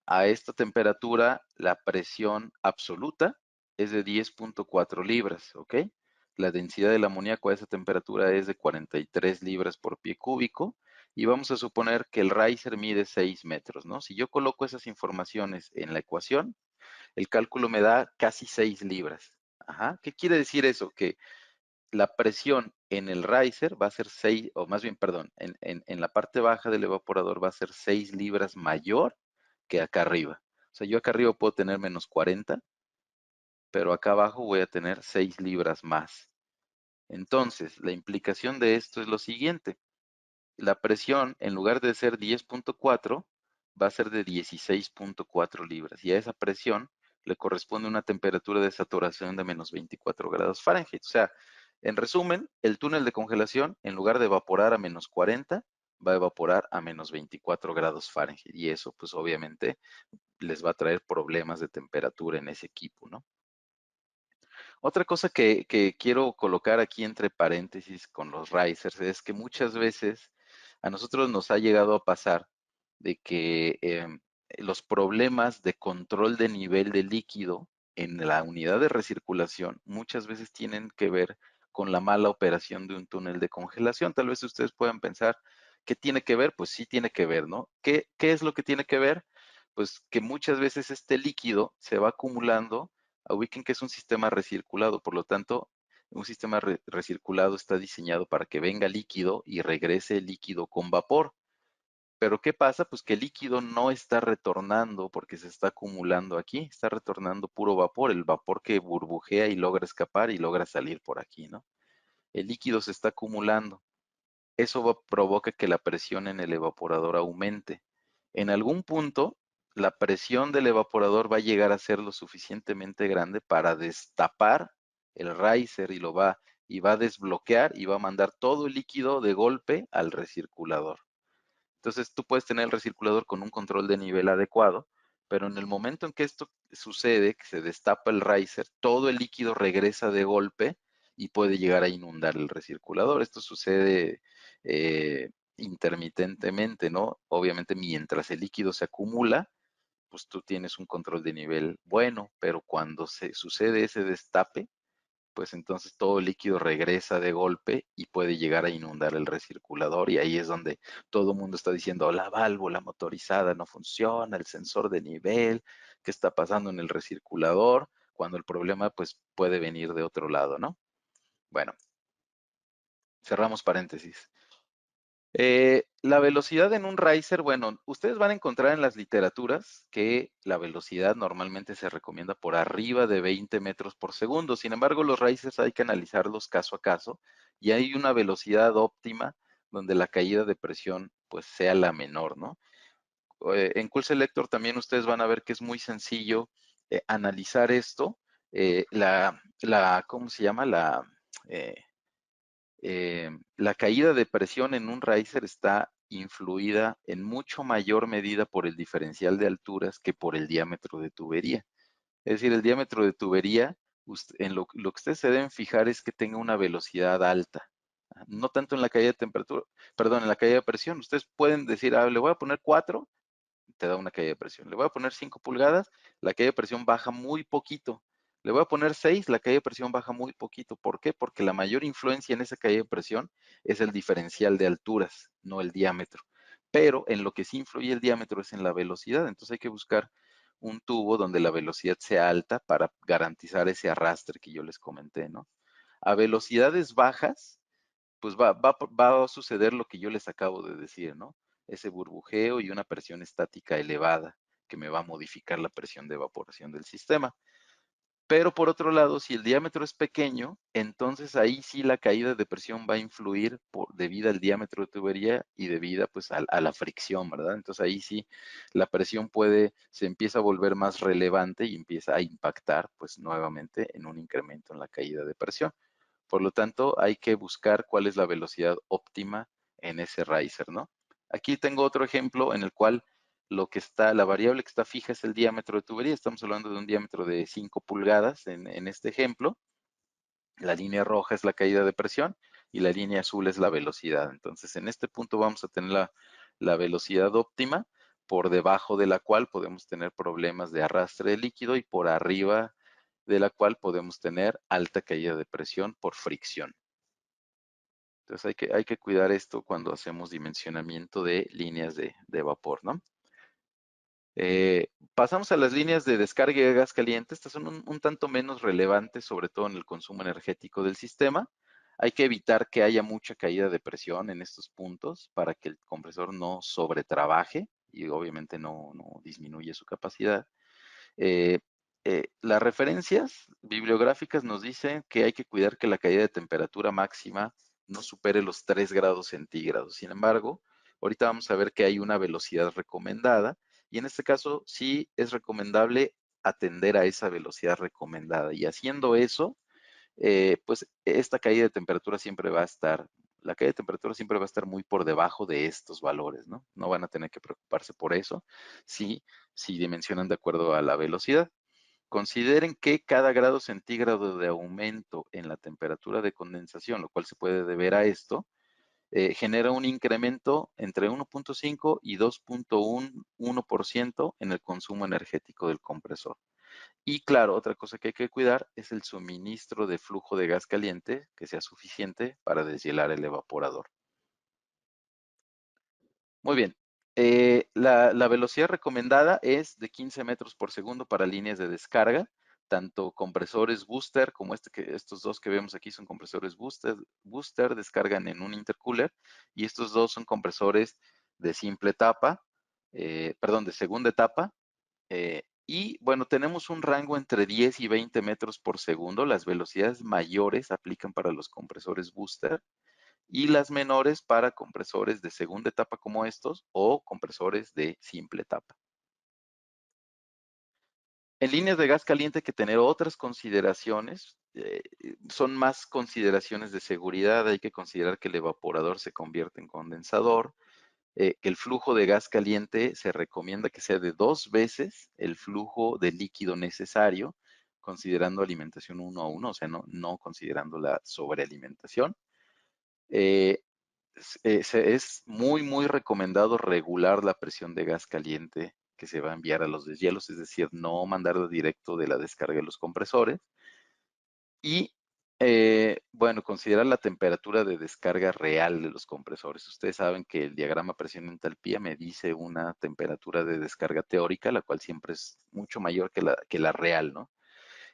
[SPEAKER 1] A esta temperatura, la presión absoluta es de 10.4 libras, ¿ok? La densidad del amoníaco a esa temperatura es de 43 libras por pie cúbico y vamos a suponer que el riser mide 6 metros, ¿no? Si yo coloco esas informaciones en la ecuación, el cálculo me da casi 6 libras. Ajá. ¿Qué quiere decir eso? Que la presión en el riser va a ser 6, o más bien, perdón, en la parte baja del evaporador va a ser 6 libras mayor que acá arriba. O sea, yo acá arriba puedo tener menos 40, pero acá abajo voy a tener 6 libras más. Entonces, la implicación de esto es lo siguiente. La presión, en lugar de ser 10.4, va a ser de 16.4 libras. Y a esa presión le corresponde una temperatura de saturación de menos 24 grados Fahrenheit. O sea, en resumen, el túnel de congelación, en lugar de evaporar a menos 40, va a evaporar a menos 24 grados Fahrenheit. Y eso, pues obviamente, les va a traer problemas de temperatura en ese equipo, ¿no? Otra cosa que quiero colocar aquí entre paréntesis con los risers es que muchas veces a nosotros nos ha llegado a pasar de que los problemas de control de nivel de líquido en la unidad de recirculación muchas veces tienen que ver con la mala operación de un túnel de congelación. Tal vez ustedes puedan pensar, ¿qué tiene que ver? Pues sí tiene que ver, ¿no? ¿Qué es lo que tiene que ver? Pues que muchas veces este líquido se va acumulando. Ubiquen que es un sistema recirculado, por lo tanto, un sistema recirculado está diseñado para que venga líquido y regrese líquido con vapor. Pero ¿qué pasa? Pues que el líquido no está retornando porque se está acumulando aquí, está retornando puro vapor, el vapor que burbujea y logra escapar y logra salir por aquí, ¿no? El líquido se está acumulando. Eso provoca que la presión en el evaporador aumente. En algún punto, la presión del evaporador va a llegar a ser lo suficientemente grande para destapar el riser y va a desbloquear y va a mandar todo el líquido de golpe al recirculador. Entonces tú puedes tener el recirculador con un control de nivel adecuado, pero en el momento en que esto sucede, que se destapa el riser, todo el líquido regresa de golpe y puede llegar a inundar el recirculador. Esto sucede intermitentemente, ¿no? Obviamente mientras el líquido se acumula, pues tú tienes un control de nivel bueno, pero cuando se sucede ese destape, pues entonces todo el líquido regresa de golpe y puede llegar a inundar el recirculador y ahí es donde todo el mundo está diciendo la válvula motorizada no funciona, el sensor de nivel, ¿qué está pasando en el recirculador? Cuando el problema pues puede venir de otro lado, ¿no? Bueno, cerramos paréntesis. La velocidad en un riser, bueno, ustedes van a encontrar en las literaturas que la velocidad normalmente se recomienda por arriba de 20 metros por segundo. Sin embargo, los risers hay que analizarlos caso a caso y hay una velocidad óptima donde la caída de presión pues sea la menor, ¿no? En Cool Selector también ustedes van a ver que es muy sencillo analizar esto. ¿Cómo se llama? Eh, la caída de presión en un riser está influida en mucho mayor medida por el diferencial de alturas que por el diámetro de tubería. Es decir, el diámetro de tubería, en lo que ustedes se deben fijar es que tenga una velocidad alta. No tanto en la caída de temperatura, perdón, en la caída de presión. Ustedes pueden decir, le voy a poner 4, te da una caída de presión. Le voy a poner 5 pulgadas, la caída de presión baja muy poquito. Le voy a poner 6, la caída de presión baja muy poquito. ¿Por qué? Porque la mayor influencia en esa caída de presión es el diferencial de alturas, no el diámetro. Pero en lo que sí influye el diámetro es en la velocidad. Entonces hay que buscar un tubo donde la velocidad sea alta para garantizar ese arrastre que yo les comenté, ¿no? A velocidades bajas, pues va a suceder lo que yo les acabo de decir, ¿no? Ese burbujeo y una presión estática elevada que me va a modificar la presión de evaporación del sistema. Pero por otro lado, si el diámetro es pequeño, entonces ahí sí la caída de presión va a influir debido al diámetro de tubería y debido pues a la fricción, ¿verdad? Entonces ahí sí la presión se empieza a volver más relevante y empieza a impactar pues nuevamente en un incremento en la caída de presión. Por lo tanto, hay que buscar cuál es la velocidad óptima en ese riser, ¿no? Aquí tengo otro ejemplo en el cual la variable que está fija es el diámetro de tubería. Estamos hablando de un diámetro de 5 pulgadas en este ejemplo. La línea roja es la caída de presión y la línea azul es la velocidad. Entonces, en este punto vamos a tener la velocidad óptima, por debajo de la cual podemos tener problemas de arrastre de líquido y por arriba de la cual podemos tener alta caída de presión por fricción. Entonces hay que cuidar esto cuando hacemos dimensionamiento de líneas de vapor, ¿no? Pasamos a las líneas de descarga de gas caliente. Estas son un tanto menos relevantes, sobre todo en el consumo energético del sistema. Hay que evitar que haya mucha caída de presión en estos puntos para que el compresor no sobretrabaje y obviamente no disminuya su capacidad. Eh, las referencias bibliográficas nos dicen que hay que cuidar que la caída de temperatura máxima no supere los 3 grados centígrados. Sin embargo, ahorita vamos a ver que hay una velocidad recomendada y en este caso sí es recomendable atender a esa velocidad recomendada. Y haciendo eso, pues esta caída de temperatura siempre va a estar, la caída de temperatura siempre va a estar muy por debajo de estos valores, ¿no? No van a tener que preocuparse por eso si dimensionan de acuerdo a la velocidad. Consideren que cada grado centígrado de aumento en la temperatura de condensación, lo cual se puede deber a esto, genera un incremento entre 1.5 y 2.1% en el consumo energético del compresor. Y claro, otra cosa que hay que cuidar es el suministro de flujo de gas caliente que sea suficiente para deshielar el evaporador. Muy bien. La velocidad recomendada es de 15 metros por segundo para líneas de descarga, tanto compresores booster como estos dos que vemos aquí son compresores booster, descargan en un intercooler, y estos dos son compresores de simple etapa, perdón, de segunda etapa. Y bueno, tenemos un rango entre 10 y 20 metros por segundo. Las velocidades mayores aplican para los compresores booster y las menores para compresores de segunda etapa como estos o compresores de simple etapa. En líneas de gas caliente hay que tener otras consideraciones, son más consideraciones de seguridad, hay que considerar que el evaporador se convierte en condensador, que el flujo de gas caliente se recomienda que sea de 2 veces el flujo de líquido necesario, considerando alimentación 1 a 1, o sea, no considerando la sobrealimentación. Eh, es muy, muy recomendado regular la presión de gas caliente que se va a enviar a los deshielos, es decir, no mandarlo directo de la descarga de los compresores. Y, bueno, considerar la temperatura de descarga real de los compresores. Ustedes saben que el diagrama presión-entalpía me dice una temperatura de descarga teórica, la cual siempre es mucho mayor que la real, ¿no?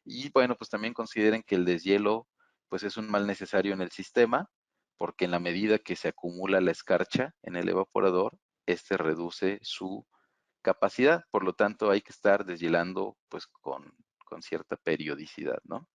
[SPEAKER 1] Y bueno, pues también consideren que el deshielo, pues es un mal necesario en el sistema, porque en la medida que se acumula la escarcha en el evaporador, este reduce su capacidad. Por lo tanto, hay que estar deshielando pues con cierta periodicidad, ¿no?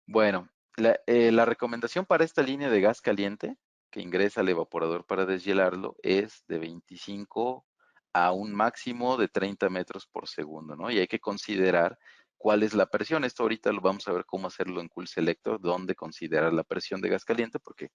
[SPEAKER 1] Bueno, la recomendación para esta línea de gas caliente que ingresa al evaporador para deshielarlo es de 25 a un máximo de 30 metros por segundo, ¿no? Y hay que considerar cuál es la presión. Esto ahorita lo vamos a ver cómo hacerlo en Cool Selector, dónde considerar la presión de gas caliente, porque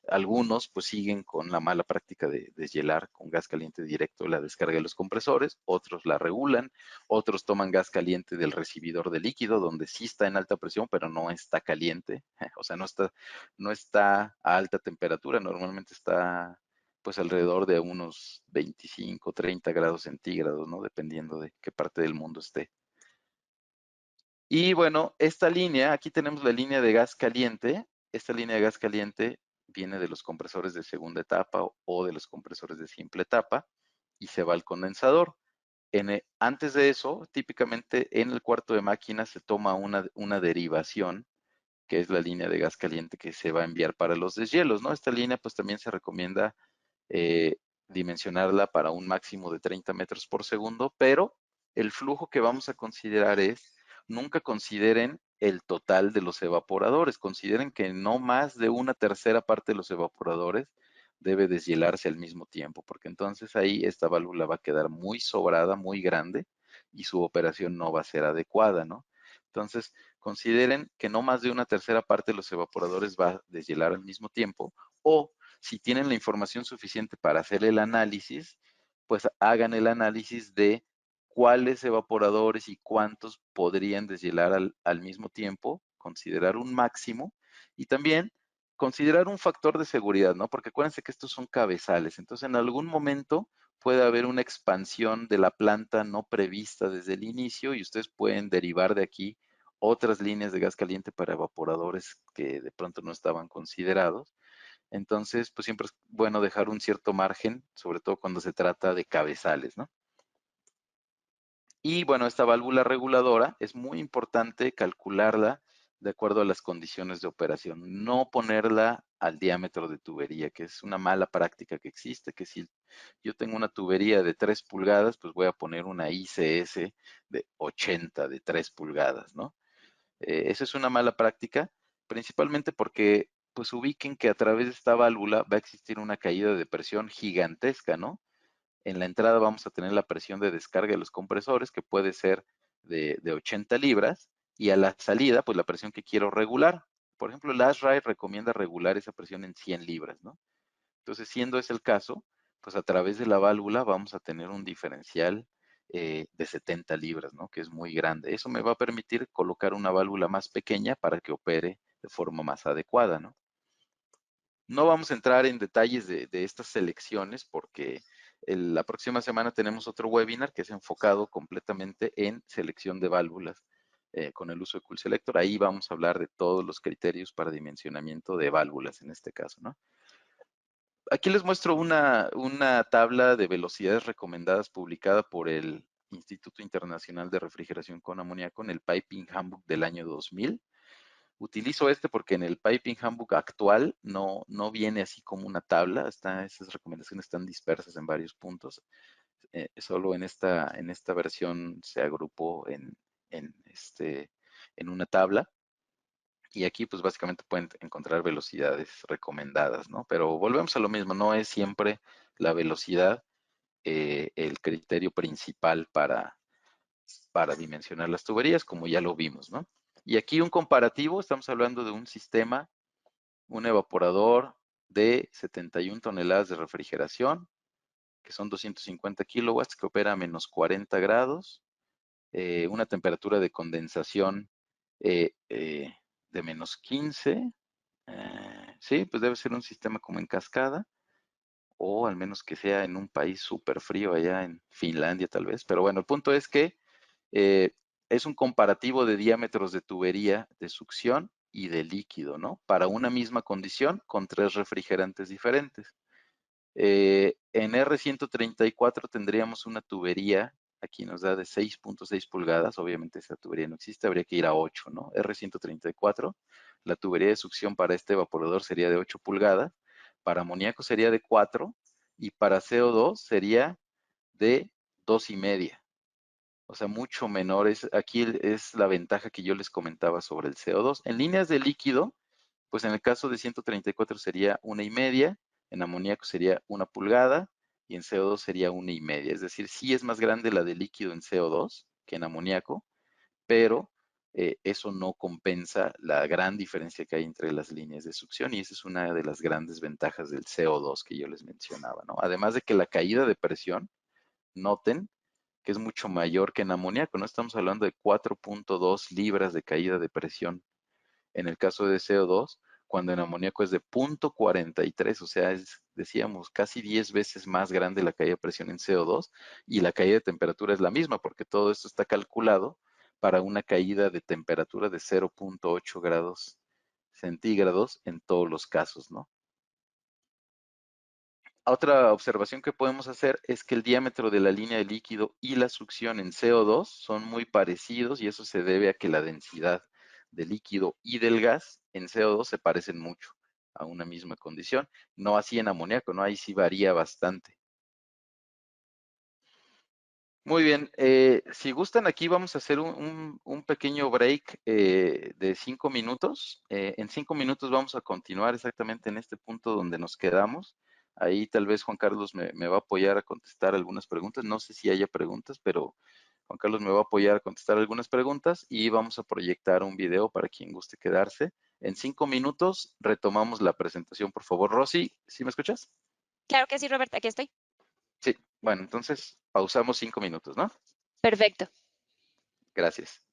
[SPEAKER 1] algunos pues siguen con la mala práctica de deshielar con gas caliente directo la descarga de los compresores, otros la regulan, otros toman gas caliente del recibidor de líquido, donde sí está en alta presión, pero no está caliente, o sea, no está a alta temperatura, normalmente está pues alrededor de unos 25, 30 grados centígrados, ¿no? Dependiendo de qué parte del mundo esté. Y bueno, esta línea, aquí tenemos la línea de gas caliente. Esta línea de gas caliente viene de los compresores de segunda etapa o de los compresores de simple etapa y se va al condensador. Antes de eso, típicamente en el cuarto de máquina se toma una derivación, que es la línea de gas caliente que se va a enviar para los deshielos, ¿no? Esta línea pues también se recomienda eh, dimensionarla para un máximo de 30 metros por segundo, pero el flujo que vamos a considerar es, nunca consideren el total de los evaporadores, consideren que no más de una tercera parte de los evaporadores debe deshielarse al mismo tiempo, porque entonces ahí esta válvula va a quedar muy sobrada, muy grande, y su operación no va a ser adecuada, ¿no? Entonces, consideren que no más de una tercera parte de los evaporadores va a deshielar al mismo tiempo, o si tienen la información suficiente para hacer el análisis, pues hagan el análisis de cuáles evaporadores y cuántos podrían deshielar al mismo tiempo, considerar un máximo y también considerar un factor de seguridad, ¿no? Porque acuérdense que estos son cabezales, entonces en algún momento puede haber una expansión de la planta no prevista desde el inicio y ustedes pueden derivar de aquí otras líneas de gas caliente para evaporadores que de pronto no estaban considerados. Entonces, pues siempre es bueno dejar un cierto margen, sobre todo cuando se trata de cabezales, ¿no? Y bueno, esta válvula reguladora es muy importante calcularla de acuerdo a las condiciones de operación, no ponerla al diámetro de tubería, que es una mala práctica que existe, que si yo tengo una tubería de 3 pulgadas, pues voy a poner una ICS de 80 de 3 pulgadas, ¿no? Esa es una mala práctica, principalmente porque pues ubiquen que a través de esta válvula va a existir una caída de presión gigantesca, ¿no? En la entrada vamos a tener la presión de descarga de los compresores, que puede ser de 80 libras, y a la salida, pues la presión que quiero regular. Por ejemplo, el ASHRAE recomienda regular esa presión en 100 libras, ¿no? Entonces, siendo ese el caso, pues a través de la válvula vamos a tener un diferencial de 70 libras, ¿no? Que es muy grande. Eso me va a permitir colocar una válvula más pequeña para que opere de forma más adecuada, ¿no? No vamos a entrar en detalles de estas selecciones porque la próxima semana tenemos otro webinar que es enfocado completamente en selección de válvulas con el uso de Cool Selector. Ahí vamos a hablar de todos los criterios para dimensionamiento de válvulas en este caso, ¿no? Aquí les muestro una tabla de velocidades recomendadas publicada por el Instituto Internacional de Refrigeración con Amoníaco en el Piping Handbook del año 2000. Utilizo este porque en el Piping Handbook actual no viene así como una tabla, esas recomendaciones están dispersas en varios puntos. Solo en esta versión se agrupó en una tabla. Y aquí pues básicamente pueden encontrar velocidades recomendadas, ¿no? Pero volvemos a lo mismo, no es siempre la velocidad el criterio principal para dimensionar las tuberías, como ya lo vimos, ¿no? Y aquí un comparativo, estamos hablando de un sistema, un evaporador de 71 toneladas de refrigeración, que son 250 kilowatts, que opera a menos 40 grados, una temperatura de condensación de menos 15. Sí, pues debe ser un sistema como en cascada, o al menos que sea en un país súper frío, allá en Finlandia tal vez. Pero bueno, el punto es que eh, es un comparativo de diámetros de tubería de succión y de líquido, ¿no? Para una misma condición con tres refrigerantes diferentes. En R134 tendríamos una tubería, aquí nos da de 6.6 pulgadas, obviamente esa tubería no existe, habría que ir a 8, ¿no? R134, la tubería de succión para este evaporador sería de 8 pulgadas, para amoníaco sería de 4 y para CO2 sería de 2,5. O sea, mucho menor. Aquí es la ventaja que yo les comentaba sobre el CO2. En líneas de líquido, pues en el caso de 134 sería 1,5, en amoníaco sería 1 pulgada y en CO2 sería 1,5. Es decir, sí es más grande la de líquido en CO2 que en amoníaco, pero eso no compensa la gran diferencia que hay entre las líneas de succión y esa es una de las grandes ventajas del CO2 que yo les mencionaba, ¿no? Además de que la caída de presión, noten que es mucho mayor que en amoníaco, ¿no? Estamos hablando de 4.2 libras de caída de presión en el caso de CO2, cuando en amoníaco es de 0.43, o sea, decíamos, casi 10 veces más grande la caída de presión en CO2 y la caída de temperatura es la misma, porque todo esto está calculado para una caída de temperatura de 0.8 grados centígrados en todos los casos, ¿no? Otra observación que podemos hacer es que el diámetro de la línea de líquido y la succión en CO2 son muy parecidos y eso se debe a que la densidad del líquido y del gas en CO2 se parecen mucho a una misma condición. No así en amoníaco, ¿no? Ahí sí varía bastante. Muy bien, si gustan aquí vamos a hacer un pequeño break de 5 minutos. En 5 minutos vamos a continuar exactamente en este punto donde nos quedamos. Ahí tal vez Juan Carlos me va a apoyar a contestar algunas preguntas. No sé si haya preguntas, pero Juan Carlos me va a apoyar a contestar algunas preguntas y vamos a proyectar un video para quien guste quedarse. En 5 minutos retomamos la presentación, por favor. Rosy, ¿sí me escuchas?
[SPEAKER 2] Claro que sí, Roberta, aquí estoy.
[SPEAKER 1] Sí. Bueno, entonces pausamos 5 minutos, ¿no?
[SPEAKER 2] Perfecto.
[SPEAKER 1] Gracias.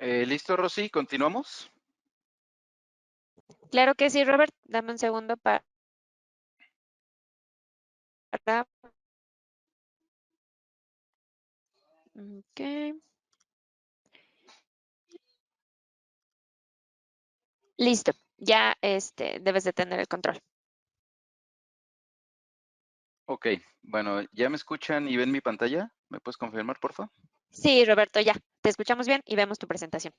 [SPEAKER 1] ¿Listo, Rosy? ¿Continuamos?
[SPEAKER 2] Claro que sí, Robert. Dame un segundo para... Ok. Listo. Ya debes de tener el control.
[SPEAKER 1] Ok, bueno, ¿ya me escuchan y ven mi pantalla? ¿Me puedes confirmar, por favor?
[SPEAKER 2] Sí, Roberto, ya. Te escuchamos bien y vemos tu presentación.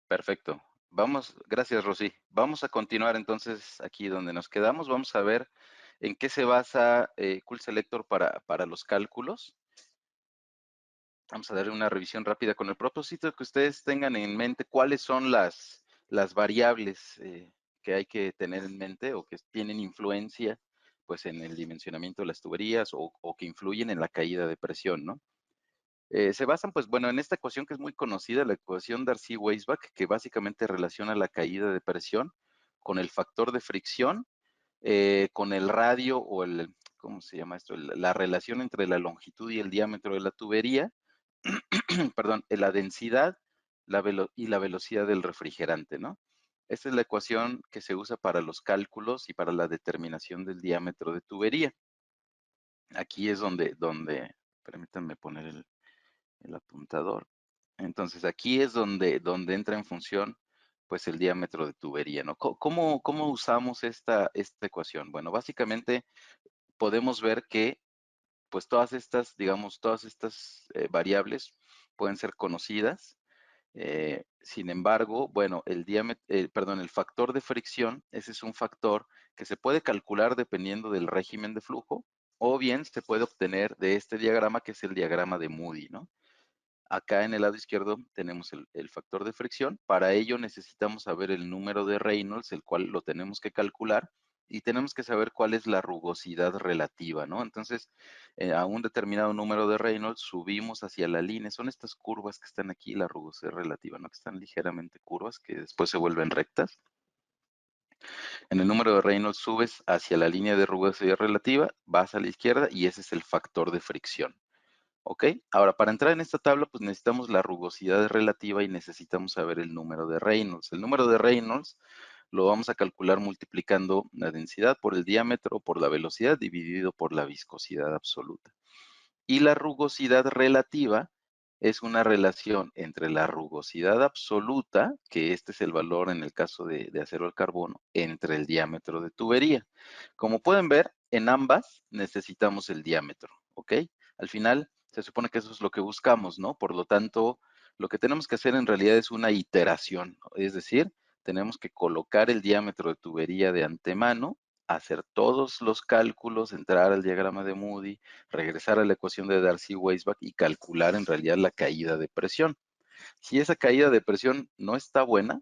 [SPEAKER 1] Perfecto. Vamos, gracias, Rosy. Vamos a continuar entonces aquí donde nos quedamos. Vamos a ver en qué se basa Cool Selector para los cálculos. Vamos a darle una revisión rápida con el propósito que ustedes tengan en mente cuáles son las variables que hay que tener en mente o que tienen influencia pues en el dimensionamiento de las tuberías o que influyen en la caída de presión, ¿no? Se basan, pues bueno, en esta ecuación que es muy conocida, la ecuación Darcy-Weisbach, que básicamente relaciona la caída de presión con el factor de fricción, con el radio o el, ¿cómo se llama esto? La relación entre la longitud y el diámetro de la tubería, perdón, la densidad y la velocidad del refrigerante, ¿no? Esta es la ecuación que se usa para los cálculos y para la determinación del diámetro de tubería. Aquí es donde permítanme poner el apuntador. Entonces aquí es donde entra en función pues el diámetro de tubería, ¿no? ¿Cómo usamos esta ecuación? Bueno, básicamente podemos ver que pues todas estas, digamos, todas estas variables pueden ser conocidas. Sin embargo, bueno, el diámetro, perdón, el factor de fricción, ese es un factor que se puede calcular dependiendo del régimen de flujo, o bien se puede obtener de este diagrama, que es el diagrama de Moody, ¿no? Acá en el lado izquierdo tenemos el factor de fricción. Para ello necesitamos saber el número de Reynolds, el cual lo tenemos que calcular, y tenemos que saber cuál es la rugosidad relativa, ¿no? Entonces, a un determinado número de Reynolds subimos hacia la línea. Son estas curvas que están aquí, la rugosidad relativa, ¿no? Que están ligeramente curvas, que después se vuelven rectas. En el número de Reynolds subes hacia la línea de rugosidad relativa, vas a la izquierda y ese es el factor de fricción. ¿Ok? Ahora, para entrar en esta tabla, pues necesitamos la rugosidad relativa y necesitamos saber el número de Reynolds. El número de Reynolds lo vamos a calcular multiplicando la densidad por el diámetro, por la velocidad, dividido por la viscosidad absoluta. Y la rugosidad relativa es una relación entre la rugosidad absoluta, que este es el valor en el caso de acero al carbono, entre el diámetro de tubería. Como pueden ver, en ambas necesitamos el diámetro, ¿ok? Al final, se supone que eso es lo que buscamos, ¿no? Por lo tanto, lo que tenemos que hacer en realidad es una iteración, es decir, tenemos que colocar el diámetro de tubería de antemano, hacer todos los cálculos, entrar al diagrama de Moody, regresar a la ecuación de Darcy-Weisbach y calcular en realidad la caída de presión. Si esa caída de presión no está buena,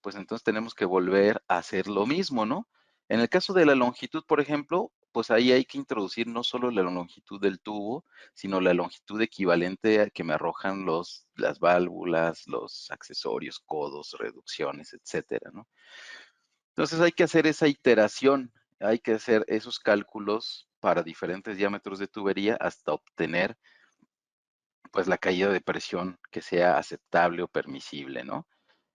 [SPEAKER 1] pues entonces tenemos que volver a hacer lo mismo, ¿no? En el caso de la longitud, por ejemplo, pues ahí hay que introducir no solo la longitud del tubo, sino la longitud equivalente a que me arrojan las válvulas, los accesorios, codos, reducciones, etcétera, ¿no? Entonces hay que hacer esa iteración, hay que hacer esos cálculos para diferentes diámetros de tubería hasta obtener pues la caída de presión que sea aceptable o permisible, ¿no?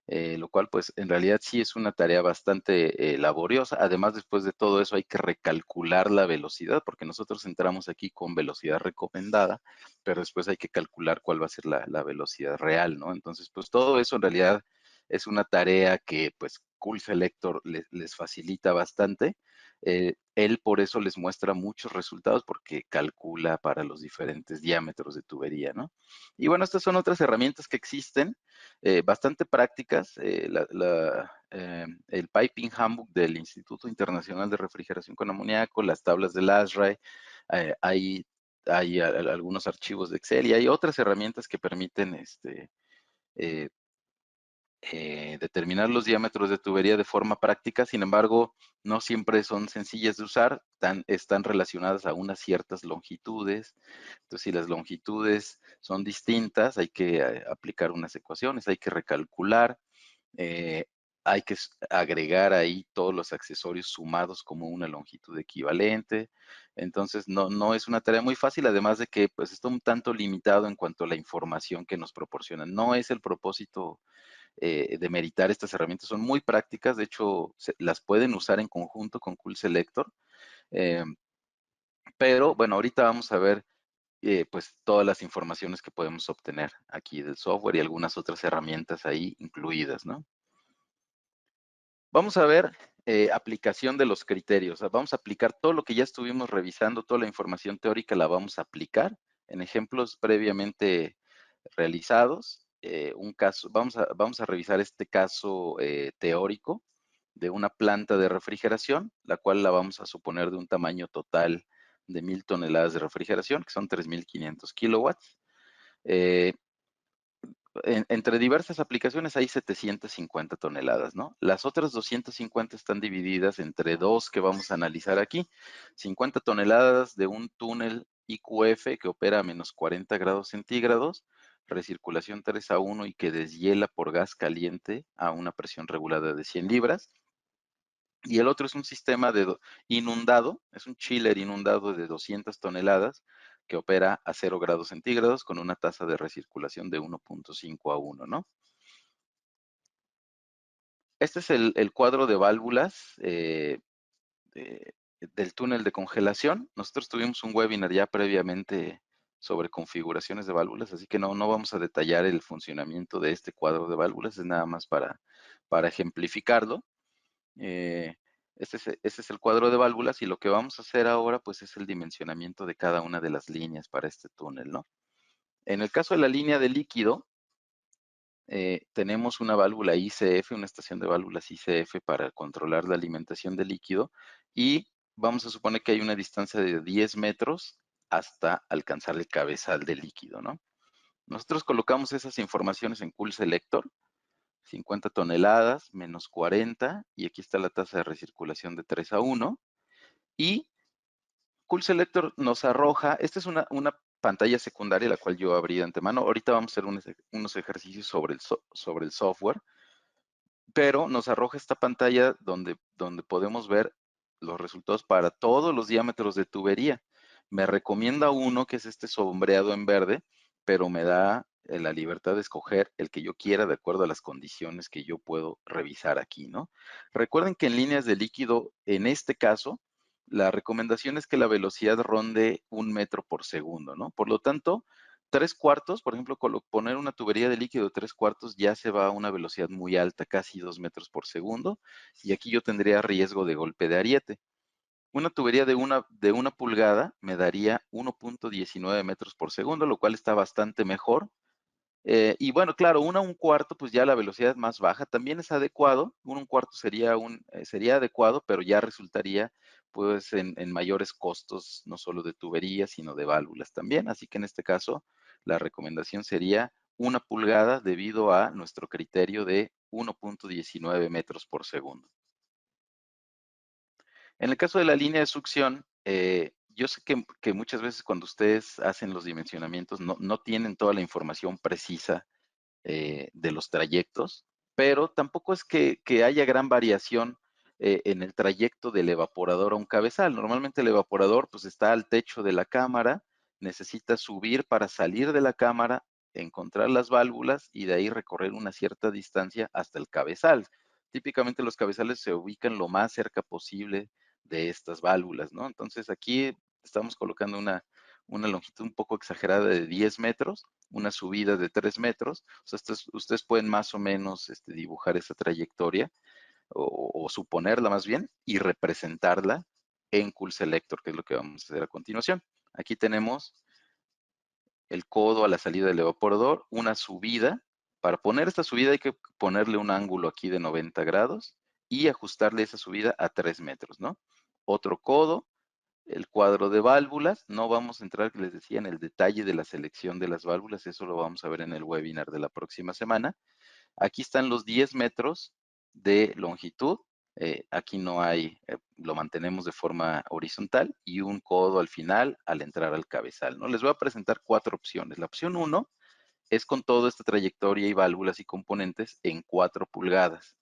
[SPEAKER 1] Lo cual pues en realidad sí es una tarea bastante laboriosa. Además, después de todo eso hay que recalcular la velocidad, porque nosotros entramos aquí con velocidad recomendada, pero después hay que calcular cuál va a ser la velocidad real, ¿no? Entonces, pues todo eso en realidad es una tarea que pues Cool Selector les facilita bastante. Él por eso les muestra muchos resultados porque calcula para los diferentes diámetros de tubería, ¿no? Y bueno, estas son otras herramientas que existen bastante prácticas. El Piping Handbook del Instituto Internacional de Refrigeración con Amoníaco, las tablas del ASRAE, hay algunos archivos de Excel y hay otras herramientas que permiten eh, determinar los diámetros de tubería de forma práctica. Sin embargo, no siempre son sencillas de usar, están relacionadas a unas ciertas longitudes. Entonces, si las longitudes son distintas, hay que aplicar unas ecuaciones, hay que recalcular. Eh, hay que agregar ahí todos los accesorios sumados como una longitud equivalente. Entonces, no es una tarea muy fácil, además de que pues está un tanto limitado en cuanto a la información que nos proporcionan. No es el propósito de meritar estas herramientas, son muy prácticas, de hecho, las pueden usar en conjunto con Cool Selector, eh, pero bueno, ahorita vamos a ver pues todas las informaciones que podemos obtener aquí del software y algunas otras herramientas ahí incluidas, ¿no? Vamos a ver aplicación de los criterios. Vamos a aplicar todo lo que ya estuvimos revisando, toda la información teórica la vamos a aplicar en ejemplos previamente realizados. Un caso, vamos a revisar este caso teórico de una planta de refrigeración, la cual la vamos a suponer de un tamaño total de 1000 toneladas de refrigeración, que son 3500 kilowatts. Eh, Entre diversas aplicaciones hay 750 toneladas, ¿no? Las otras 250 están divididas entre dos que vamos a analizar aquí. 50 toneladas de un túnel IQF que opera a menos 40 grados centígrados, recirculación 3:1 y que deshiela por gas caliente a una presión regulada de 100 libras. Y el otro es un sistema inundado, es un chiller inundado de 200 toneladas que opera a 0 grados centígrados con una tasa de recirculación de 1.5:1, ¿no? Este es el cuadro de válvulas del túnel de congelación. Nosotros tuvimos un webinar ya previamente sobre configuraciones de válvulas, así que no vamos a detallar el funcionamiento de este cuadro de válvulas, es nada más para ejemplificarlo. Eh, este es el cuadro de válvulas y lo que vamos a hacer ahora pues es el dimensionamiento de cada una de las líneas para este túnel, ¿no? En el caso de la línea de líquido, tenemos una válvula ICF, una estación de válvulas ICF para controlar la alimentación de líquido y vamos a suponer que hay una distancia de 10 metros hasta alcanzar el cabezal de líquido, ¿no? Nosotros colocamos esas informaciones en Cool Selector, 50 toneladas menos 40, y aquí está la tasa de recirculación de 3:1, y Cool Selector nos arroja, esta es una pantalla secundaria, la cual yo abrí de antemano. Ahorita vamos a hacer unos ejercicios sobre el software, pero nos arroja esta pantalla donde podemos ver los resultados para todos los diámetros de tubería. Me recomienda uno que es este sombreado en verde, pero me da la libertad de escoger el que yo quiera de acuerdo a las condiciones que yo puedo revisar aquí, ¿no? Recuerden que en líneas de líquido, en este caso, la recomendación es que la velocidad ronde 1 metro por segundo, ¿no? Por lo tanto, 3/4, por ejemplo, poner una tubería de líquido de 3/4 ya se va a una velocidad muy alta, casi 2 metros por segundo, y aquí yo tendría riesgo de golpe de ariete. Una tubería de una pulgada me daría 1.19 metros por segundo, lo cual está bastante mejor. Y bueno, claro, 1 a 1/4, pues ya la velocidad más baja también es adecuado. 1 a 1/4 sería adecuado, pero ya resultaría pues en mayores costos, no solo de tuberías, sino de válvulas también. Así que en este caso, la recomendación sería 1 pulgada debido a nuestro criterio de 1.19 metros por segundo. En el caso de la línea de succión, yo sé que muchas veces cuando ustedes hacen los dimensionamientos no tienen toda la información precisa de los trayectos, pero tampoco es que haya gran variación en el trayecto del evaporador a un cabezal. Normalmente el evaporador pues está al techo de la cámara, necesita subir para salir de la cámara, encontrar las válvulas y de ahí recorrer una cierta distancia hasta el cabezal. Típicamente los cabezales se ubican lo más cerca posible de estas válvulas, ¿no? Entonces aquí estamos colocando una longitud un poco exagerada de 10 metros, una subida de 3 metros. O sea, ustedes pueden más o menos dibujar esa trayectoria o suponerla más bien y representarla en Cool Selector, que es lo que vamos a hacer a continuación. Aquí tenemos el codo a la salida del evaporador, una subida. Para poner esta subida hay que ponerle un ángulo aquí de 90 grados y ajustarle esa subida a 3 metros, ¿no? Otro codo, el cuadro de válvulas. No vamos a entrar, les decía, en el detalle de la selección de las válvulas, eso lo vamos a ver en el webinar de la próxima semana. Aquí están los 10 metros de longitud. Aquí no hay, lo mantenemos de forma horizontal y un codo al final al entrar al cabezal, ¿no? Les voy a presentar 4 opciones. La opción 1 es con toda esta trayectoria y válvulas y componentes en 4 pulgadas.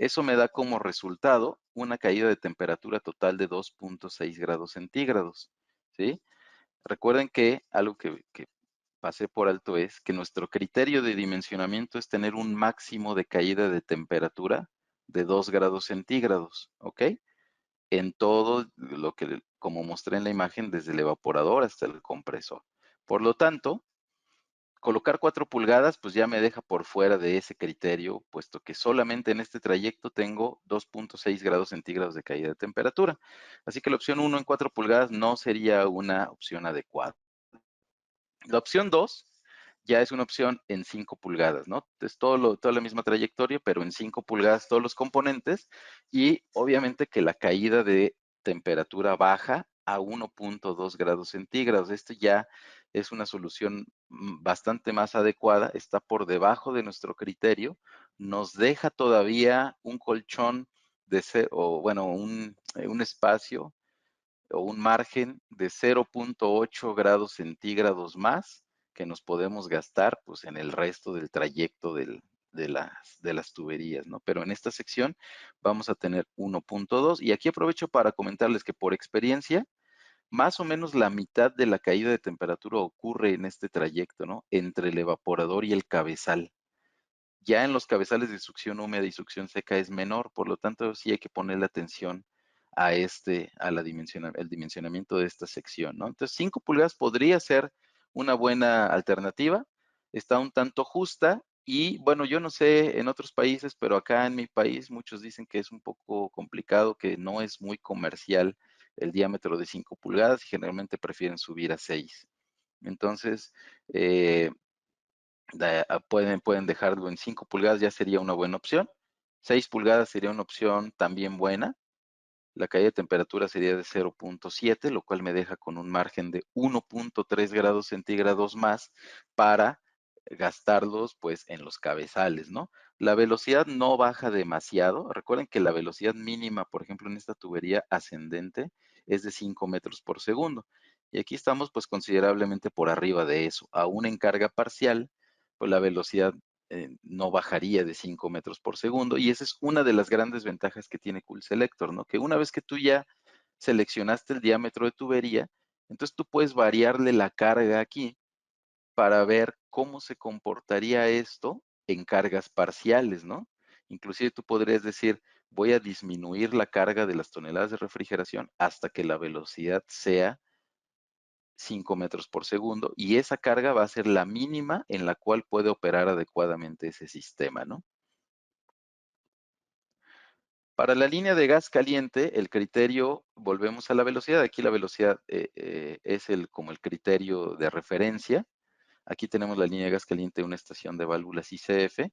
[SPEAKER 1] Eso me da como resultado una caída de temperatura total de 2.6 grados centígrados, ¿sí? Recuerden que algo que pasé por alto es que nuestro criterio de dimensionamiento es tener un máximo de caída de temperatura de 2 grados centígrados, ¿ok? En todo lo que, como mostré en la imagen, desde el evaporador hasta el compresor. Por lo tanto, colocar 4 pulgadas, pues ya me deja por fuera de ese criterio, puesto que solamente en este trayecto tengo 2.6 grados centígrados de caída de temperatura. Así que la opción 1 en 4 pulgadas no sería una opción adecuada. La opción 2 ya es una opción en 5 pulgadas, ¿no? Es toda la misma trayectoria, pero en 5 pulgadas todos los componentes y obviamente que la caída de temperatura baja a 1.2 grados centígrados. Esto ya es una solución bastante más adecuada, está por debajo de nuestro criterio, nos deja todavía un colchón de o bueno, un espacio o un margen de 0.8 grados centígrados más que nos podemos gastar pues en el resto del trayecto de las tuberías, ¿no? Pero en esta sección vamos a tener 1.2 y aquí aprovecho para comentarles que por experiencia, más o menos la mitad de la caída de temperatura ocurre en este trayecto, ¿no? Entre el evaporador y el cabezal. Ya en los cabezales de succión húmeda y succión seca es menor, por lo tanto sí hay que ponerle atención a el dimensionamiento de esta sección, ¿no? Entonces 5 pulgadas podría ser una buena alternativa, está un tanto justa y bueno, yo no sé en otros países, pero acá en mi país muchos dicen que es un poco complicado, que no es muy comercial el diámetro de 5 pulgadas y generalmente prefieren subir a 6. Entonces, eh, pueden dejarlo en 5 pulgadas, ya sería una buena opción. 6 pulgadas sería una opción también buena. La caída de temperatura sería de 0.7, lo cual me deja con un margen de 1.3 grados centígrados más para gastarlos pues en los cabezales, ¿no? La velocidad no baja demasiado. Recuerden que la velocidad mínima, por ejemplo, en esta tubería ascendente es de 5 metros por segundo. Y aquí estamos pues considerablemente por arriba de eso. Aún en carga parcial, pues la velocidad no bajaría de 5 metros por segundo y esa es una de las grandes ventajas que tiene Cool Selector, ¿no? Que una vez que tú ya seleccionaste el diámetro de tubería, entonces tú puedes variarle la carga aquí para ver cómo se comportaría esto en cargas parciales, ¿no? Inclusive tú podrías decir, voy a disminuir la carga de las toneladas de refrigeración hasta que la velocidad sea 5 metros por segundo y esa carga va a ser la mínima en la cual puede operar adecuadamente ese sistema, ¿no? Para la línea de gas caliente, el criterio, volvemos a la velocidad. Aquí la velocidad es como el criterio de referencia. Aquí tenemos la línea de gas caliente de una estación de válvulas ICF.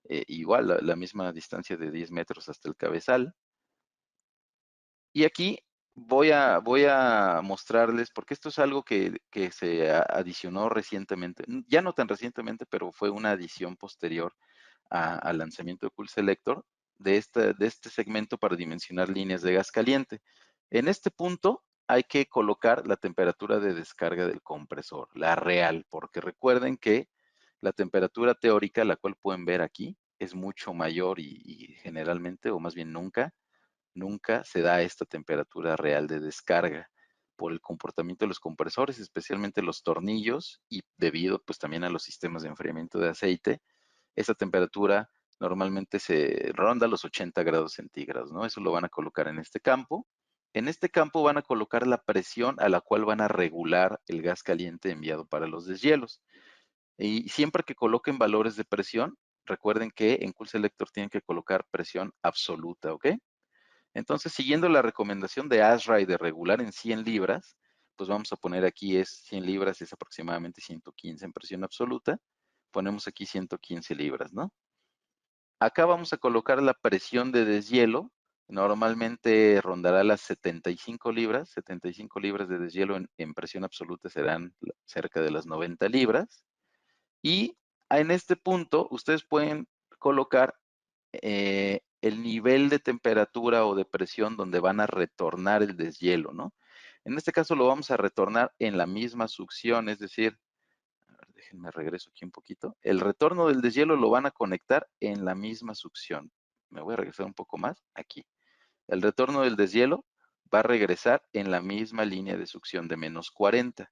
[SPEAKER 1] Igual, la misma distancia de 10 metros hasta el cabezal. Y aquí voy a mostrarles, porque esto es algo que se adicionó recientemente, ya no tan recientemente, pero fue una adición posterior al lanzamiento de Cool Selector de este segmento para dimensionar líneas de gas caliente. En este punto hay que colocar la temperatura de descarga del compresor, la real, porque recuerden que la temperatura teórica, la cual pueden ver aquí, es mucho mayor y generalmente, o más bien nunca se da esta temperatura real de descarga por el comportamiento de los compresores, especialmente los tornillos y debido pues también a los sistemas de enfriamiento de aceite. Esa temperatura normalmente se ronda los 80 grados centígrados, ¿no? Eso lo van a colocar en este campo. En este campo van a colocar la presión a la cual van a regular el gas caliente enviado para los deshielos. Y siempre que coloquen valores de presión, recuerden que en Cool Selector tienen que colocar presión absoluta, ¿ok? Entonces, siguiendo la recomendación de ASRAI de regular en 100 libras, pues vamos a poner aquí 100 libras, es aproximadamente 115 en presión absoluta. Ponemos aquí 115 libras, ¿no? Acá vamos a colocar la presión de deshielo. Normalmente rondará las 75 libras. 75 libras de deshielo en presión absoluta serán cerca de las 90 libras. Y en este punto, ustedes pueden colocar el nivel de temperatura o de presión donde van a retornar el deshielo, ¿no? En este caso lo vamos a retornar en la misma succión, es decir, a ver, déjenme regreso aquí un poquito. El retorno del deshielo lo van a conectar en la misma succión. me voy a regresar un poco más, aquí. El retorno del deshielo va a regresar en la misma línea de succión de -40.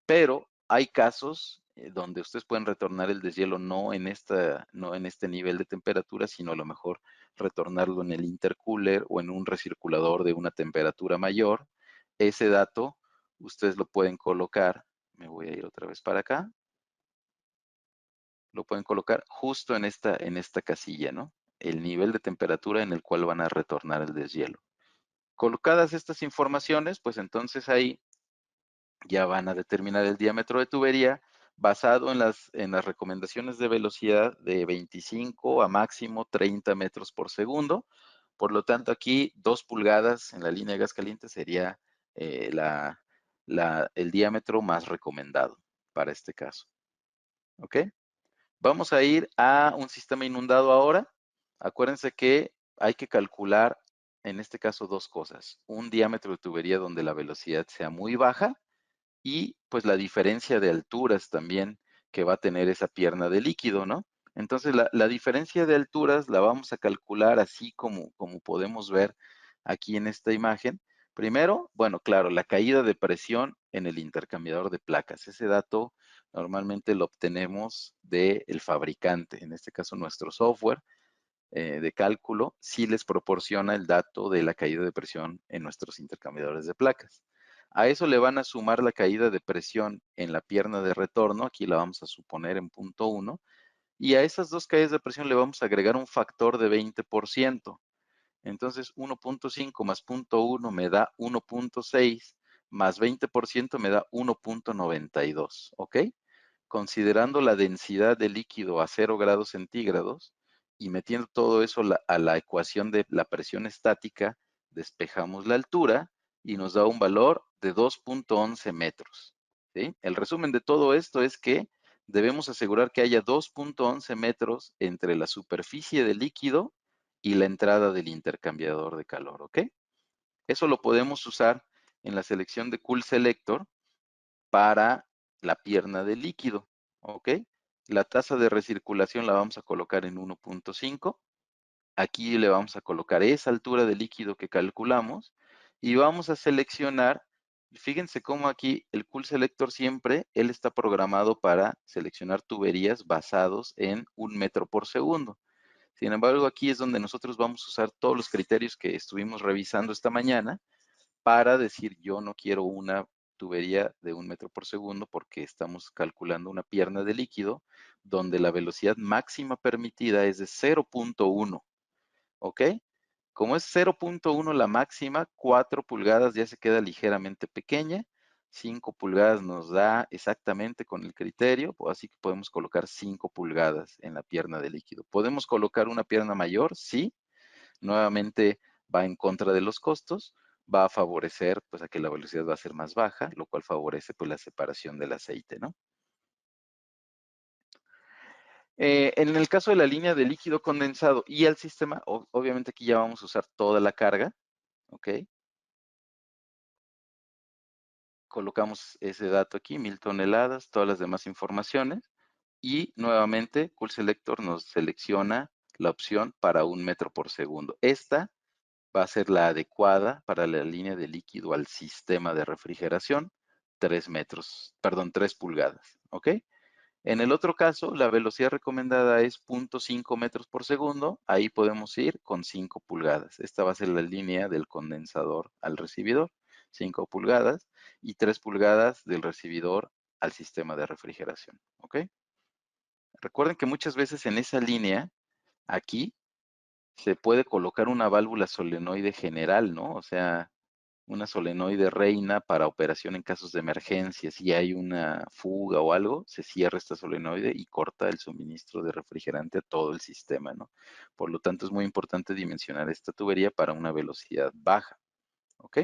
[SPEAKER 1] Pero hay casos donde ustedes pueden retornar el deshielo no en este nivel de temperatura, sino a lo mejor retornarlo en el intercooler o en un recirculador de una temperatura mayor. Ese dato ustedes lo pueden colocar, me voy a ir otra vez para acá, lo pueden colocar justo en esta casilla, ¿no? El nivel de temperatura en el cual van a retornar el deshielo. Colocadas estas informaciones, pues entonces ahí ya van a determinar el diámetro de tubería basado en las recomendaciones de velocidad de 25 a máximo 30 metros por segundo. Por lo tanto, aquí 2 pulgadas en la línea de gas caliente sería eh, la, el diámetro más recomendado para este caso. ¿Ok? Vamos a ir a un sistema inundado ahora. Acuérdense que hay que calcular, en este caso, dos cosas. Un diámetro de tubería donde la velocidad sea muy baja y pues la diferencia de alturas también que va a tener esa pierna de líquido, ¿no? Entonces la diferencia de alturas la vamos a calcular así como podemos ver aquí en esta imagen. Primero, bueno, claro, la caída de presión en el intercambiador de placas. Ese dato normalmente lo obtenemos del fabricante, en este caso nuestro software de cálculo, sí les proporciona el dato de la caída de presión en nuestros intercambiadores de placas. A eso le van a sumar la caída de presión en la pierna de retorno, aquí la vamos a suponer en punto 1, y a esas dos caídas de presión le vamos a agregar un factor de 20%. Entonces 1.5 más punto 1 me da 1.6, más 20% me da 1.92, ¿ok? Considerando la densidad de líquido a 0 grados centígrados y metiendo todo eso a la ecuación de la presión estática, despejamos la altura y nos da un valor de 2.11 metros. ¿Sí? El resumen de todo esto es que debemos asegurar que haya 2.11 metros entre la superficie del líquido y la entrada del intercambiador de calor, ¿ok? Eso lo podemos usar en la selección de Cool Selector para la pierna de líquido, ¿ok? La tasa de recirculación la vamos a colocar en 1.5. Aquí le vamos a colocar esa altura de líquido que calculamos y vamos a seleccionar, fíjense cómo aquí el Cool Selector siempre, él está programado para seleccionar tuberías basados en 1 metro por segundo. Sin embargo, aquí es donde nosotros vamos a usar todos los criterios que estuvimos revisando esta mañana para decir yo no quiero una tubería de 1 metro por segundo porque estamos calculando una pierna de líquido donde la velocidad máxima permitida es de 0.1, ¿ok? Como es 0.1 la máxima, 4 pulgadas ya se queda ligeramente pequeña, 5 pulgadas nos da exactamente con el criterio, así que podemos colocar 5 pulgadas en la pierna de líquido. ¿Podemos colocar una pierna mayor? Sí, nuevamente va en contra de los costos, va a favorecer pues a que la velocidad va a ser más baja, lo cual favorece pues la separación del aceite, ¿no? En el caso de la línea de líquido condensado y el sistema, obviamente aquí ya vamos a usar toda la carga, ¿ok? Colocamos ese dato aquí, 1000 toneladas, todas las demás informaciones, y nuevamente Cool Selector nos selecciona la opción para 1 metro por segundo. Esta va a ser la adecuada para la línea de líquido al sistema de refrigeración, 3 metros, perdón, 3 pulgadas, ¿ok? En el otro caso, la velocidad recomendada es 0.5 metros por segundo, ahí podemos ir con 5 pulgadas. Esta va a ser la línea del condensador al recibidor, 5 pulgadas, y 3 pulgadas del recibidor al sistema de refrigeración, ¿ok? Recuerden que muchas veces en esa línea, aquí, se puede colocar una válvula solenoide general, ¿no? O sea, una solenoide reina para operación en casos de emergencia. Si hay una fuga o algo, se cierra esta solenoide y corta el suministro de refrigerante a todo el sistema, ¿no? Por lo tanto, es muy importante dimensionar esta tubería para una velocidad baja, ¿ok?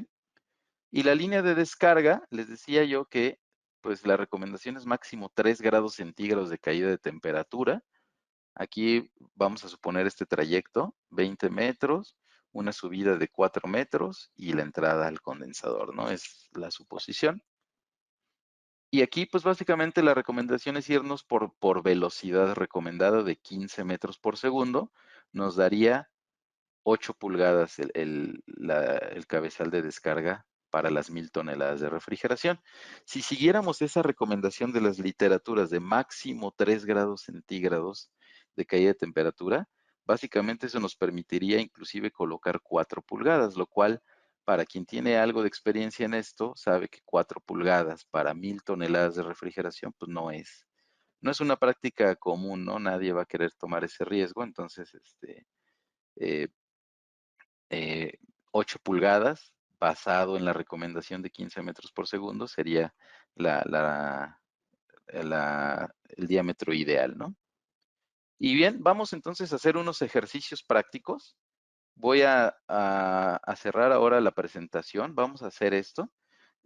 [SPEAKER 1] Y la línea de descarga, les decía yo que, pues la recomendación es máximo 3 grados centígrados de caída de temperatura. Aquí vamos a suponer este trayecto, 20 metros, una subida de 4 metros y la entrada al condensador, ¿no? Es la suposición. Y aquí, pues básicamente la recomendación es irnos por velocidad recomendada de 15 metros por segundo. Nos daría 8 pulgadas el cabezal de descarga para las 1000 toneladas de refrigeración. Si siguiéramos esa recomendación de las literaturas de máximo 3 grados centígrados de caída de temperatura, básicamente eso nos permitiría inclusive colocar 4 pulgadas, lo cual para quien tiene algo de experiencia en esto, sabe que 4 pulgadas para 1000 toneladas de refrigeración, pues no es una práctica común, ¿no? Nadie va a querer tomar ese riesgo, entonces, eh, eh, 8 pulgadas, basado en la recomendación de 15 metros por segundo, sería la, la- el diámetro ideal, ¿no? Y bien, vamos entonces a hacer unos ejercicios prácticos. Voy a cerrar ahora la presentación. Vamos a hacer esto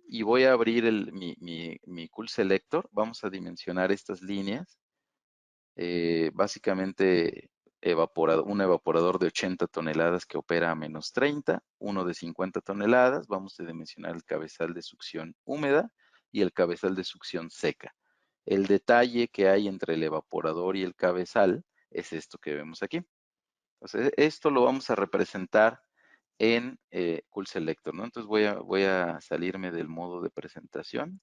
[SPEAKER 1] y voy a abrir mi Cool Selector. Vamos a dimensionar estas líneas. Básicamente, un evaporador de 80 toneladas que opera a -30, uno de 50 toneladas. Vamos a dimensionar el cabezal de succión húmeda y el cabezal de succión seca. El detalle que hay entre el evaporador y el cabezal es esto que vemos aquí. Entonces, esto lo vamos a representar en Cool Selector, ¿no? Entonces voy a salirme del modo de presentación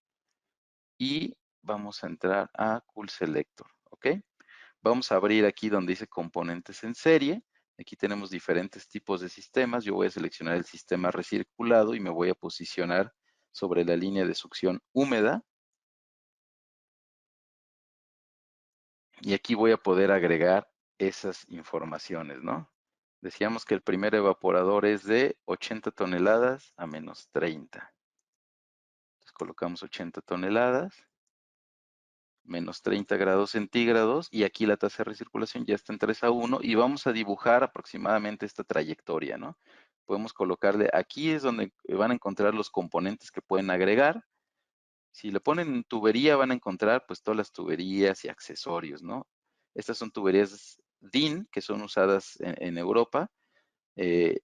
[SPEAKER 1] y vamos a entrar a Cool Selector, ¿ok? Vamos a abrir aquí donde dice componentes en serie. Aquí tenemos diferentes tipos de sistemas. Yo voy a seleccionar el sistema recirculado y me voy a posicionar sobre la línea de succión húmeda. Y aquí voy a poder agregar esas informaciones, ¿no? Decíamos que el primer evaporador es de 80 toneladas a -30. Entonces colocamos 80 toneladas, -30 grados centígrados, y aquí la tasa de recirculación ya está en 3:1, y vamos a dibujar aproximadamente esta trayectoria, ¿no? Podemos colocarle, aquí es donde van a encontrar los componentes que pueden agregar. Si le ponen tubería, van a encontrar pues todas las tuberías y accesorios, ¿no? Estas son tuberías DIN que son usadas en Europa.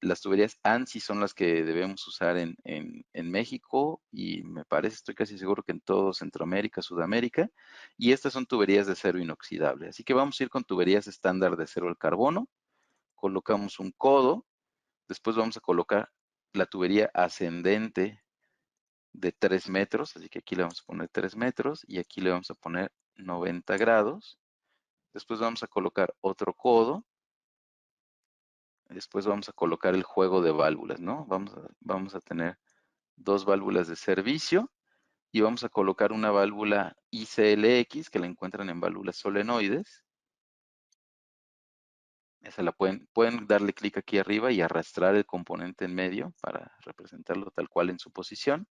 [SPEAKER 1] Las tuberías ANSI son las que debemos usar en México y me parece, estoy casi seguro que en todo Centroamérica, Sudamérica. Y estas son tuberías de acero inoxidable. Así que vamos a ir con tuberías estándar de acero al carbono. Colocamos un codo. Después vamos a colocar la tubería ascendente de 3 metros. Así que aquí le vamos a poner 3 metros y aquí le vamos a poner 90 grados. Después vamos a colocar otro codo. Después vamos a colocar el juego de válvulas, ¿no? Vamos a tener 2 válvulas de servicio y vamos a colocar una válvula ICLX que la encuentran en válvulas solenoides. Esa pueden darle clic aquí arriba y arrastrar el componente en medio para representarlo tal cual en su posición.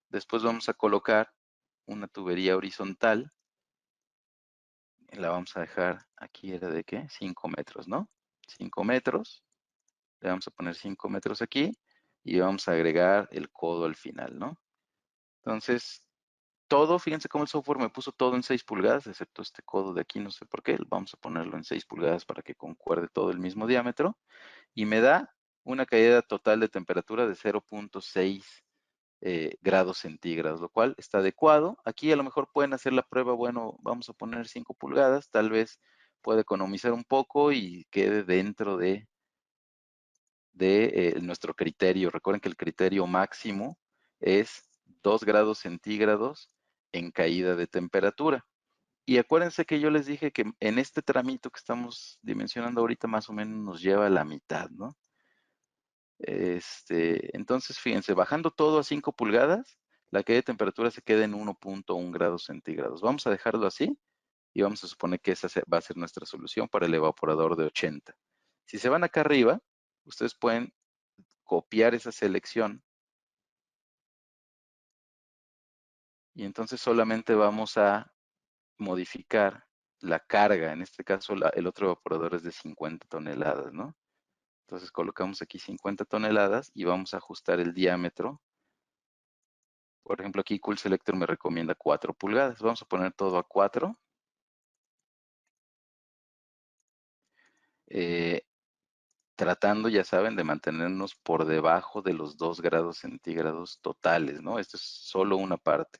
[SPEAKER 1] Después vamos a colocar una tubería horizontal. La vamos a dejar, aquí era de qué, 5 metros, ¿no? 5 metros. Le vamos a poner 5 metros aquí y vamos a agregar el codo al final, ¿no? Entonces, fíjense cómo el software me puso todo en 6 pulgadas, excepto este codo de aquí, no sé por qué. Vamos a ponerlo en 6 pulgadas para que concuerde todo el mismo diámetro. Y me da una caída total de temperatura de 0.6 grados centígrados, lo cual está adecuado. Aquí a lo mejor pueden hacer la prueba, bueno, vamos a poner 5 pulgadas, tal vez pueda economizar un poco y quede dentro de nuestro criterio. Recuerden que el criterio máximo es 2 grados centígrados en caída de temperatura. Y acuérdense que yo les dije que en este tramito que estamos dimensionando ahorita más o menos nos lleva a la mitad, ¿no? Entonces, fíjense, bajando todo a 5 pulgadas, la caída de temperatura se queda en 1.1 grados centígrados. Vamos a dejarlo así y vamos a suponer que esa va a ser nuestra solución para el evaporador de 80. Si se van acá arriba, ustedes pueden copiar esa selección y entonces solamente vamos a modificar la carga. En este caso, el otro evaporador es de 50 toneladas, ¿no? Entonces colocamos aquí 50 toneladas y vamos a ajustar el diámetro. Por ejemplo, aquí Cool Selector me recomienda 4 pulgadas. Vamos a poner todo a 4. Eh, Tratando, ya saben, de mantenernos por debajo de los 2 grados centígrados totales, ¿no? Esto es solo una parte.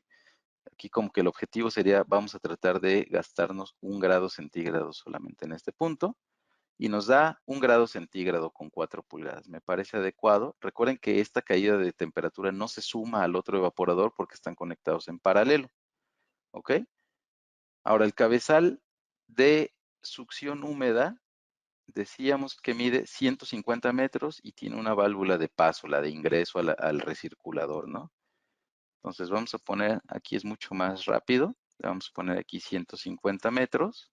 [SPEAKER 1] Aquí como que el objetivo sería, vamos a tratar de gastarnos 1 grado centígrado solamente en este punto. y nos da 1 grado centígrado con 4 pulgadas. Me parece adecuado. Recuerden que esta caída de temperatura no se suma al otro evaporador porque están conectados en paralelo. ¿Ok? Ahora, el cabezal de succión húmeda, decíamos que mide 150 metros y tiene una válvula de paso, la de ingreso al recirculador, ¿no? Entonces vamos a poner, aquí es mucho más rápido, le vamos a poner aquí 150 metros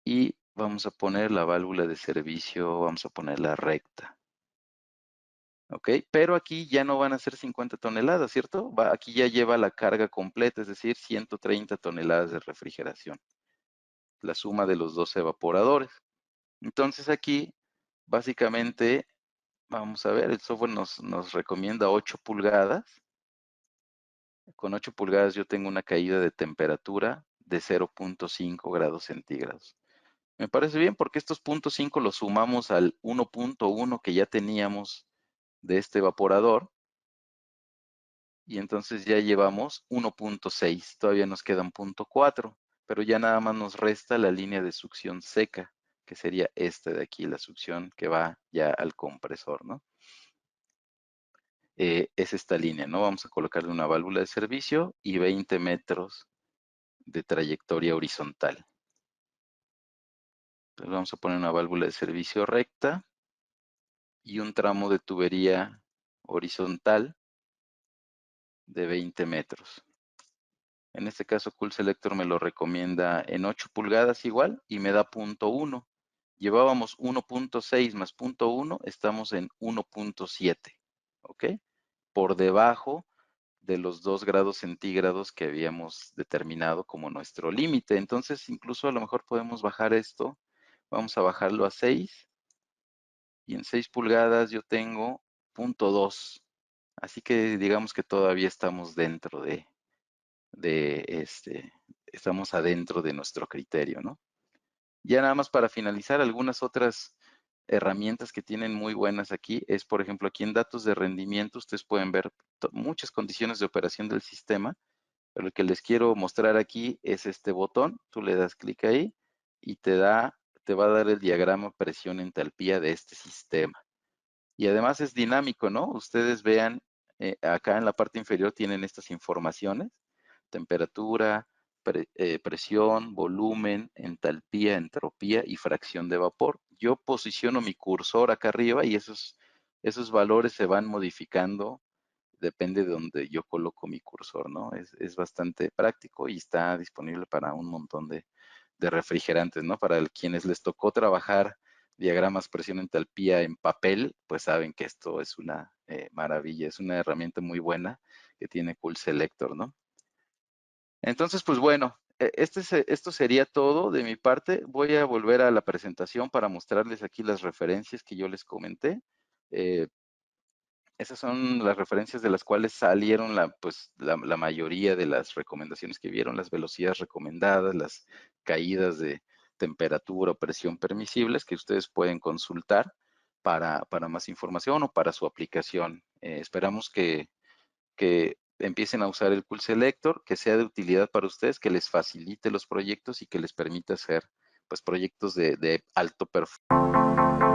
[SPEAKER 1] y vamos a poner la válvula de servicio, vamos a ponerla recta. ¿Ok? Pero aquí ya no van a ser 50 toneladas, ¿cierto? Aquí ya lleva la carga completa, es decir, 130 toneladas de refrigeración, la suma de los dos evaporadores. Entonces aquí, básicamente, vamos a ver, el software nos recomienda 8 pulgadas. Con 8 pulgadas yo tengo una caída de temperatura de 0.5 grados centígrados. Me parece bien porque estos 0.5 los sumamos al 1.1 que ya teníamos de este evaporador y entonces ya llevamos 1.6. Todavía nos queda 0.4, pero ya nada más nos resta la línea de succión seca, que sería esta de aquí, la succión que va ya al compresor, ¿no? Es esta línea, ¿no? Vamos a colocarle una válvula de servicio y 20 metros de trayectoria horizontal. Entonces vamos a poner una válvula de servicio recta y un tramo de tubería horizontal de 20 metros. En este caso Cool Selector me lo recomienda en 8 pulgadas igual y me da 0.1. Llevábamos 1.6 más 0.1, estamos en 1.7, ¿ok? Por debajo de los 2 grados centígrados que habíamos determinado como nuestro límite. Entonces, incluso a lo mejor podemos bajar esto. Vamos a bajarlo a 6. Y en 6 pulgadas yo tengo 0.2. Así que digamos que todavía estamos dentro estamos adentro de nuestro criterio, ¿no? Ya nada más para finalizar, algunas otras herramientas que tienen muy buenas aquí es, por ejemplo, aquí en datos de rendimiento, ustedes pueden ver muchas condiciones de operación del sistema, pero el que les quiero mostrar aquí es este botón. Tú le das clic ahí y te va a dar el diagrama presión-entalpía de este sistema. Y además es dinámico, ¿no? Ustedes vean, acá en la parte inferior tienen estas informaciones: temperatura, presión, volumen, entalpía, entropía y fracción de vapor. Yo posiciono mi cursor acá arriba y esos valores se van modificando, depende de donde yo coloco mi cursor, ¿no? Es bastante práctico y está disponible para un montón de refrigerantes, ¿no? Para quienes les tocó trabajar diagramas presión entalpía en papel, pues saben que esto es una maravilla, es una herramienta muy buena que tiene Cool Selector, ¿no? Entonces, pues bueno, esto sería todo de mi parte. Voy a volver a la presentación para mostrarles aquí las referencias que yo les comenté. Eh, Esas son las referencias de las cuales salieron la mayoría de las recomendaciones que vieron, las velocidades recomendadas, las caídas de temperatura o presión permisibles que ustedes pueden consultar para más información o para su aplicación. Esperamos que empiecen a usar el Cool Selector, que sea de utilidad para ustedes, que les facilite los proyectos y que les permita hacer pues proyectos de alto performance.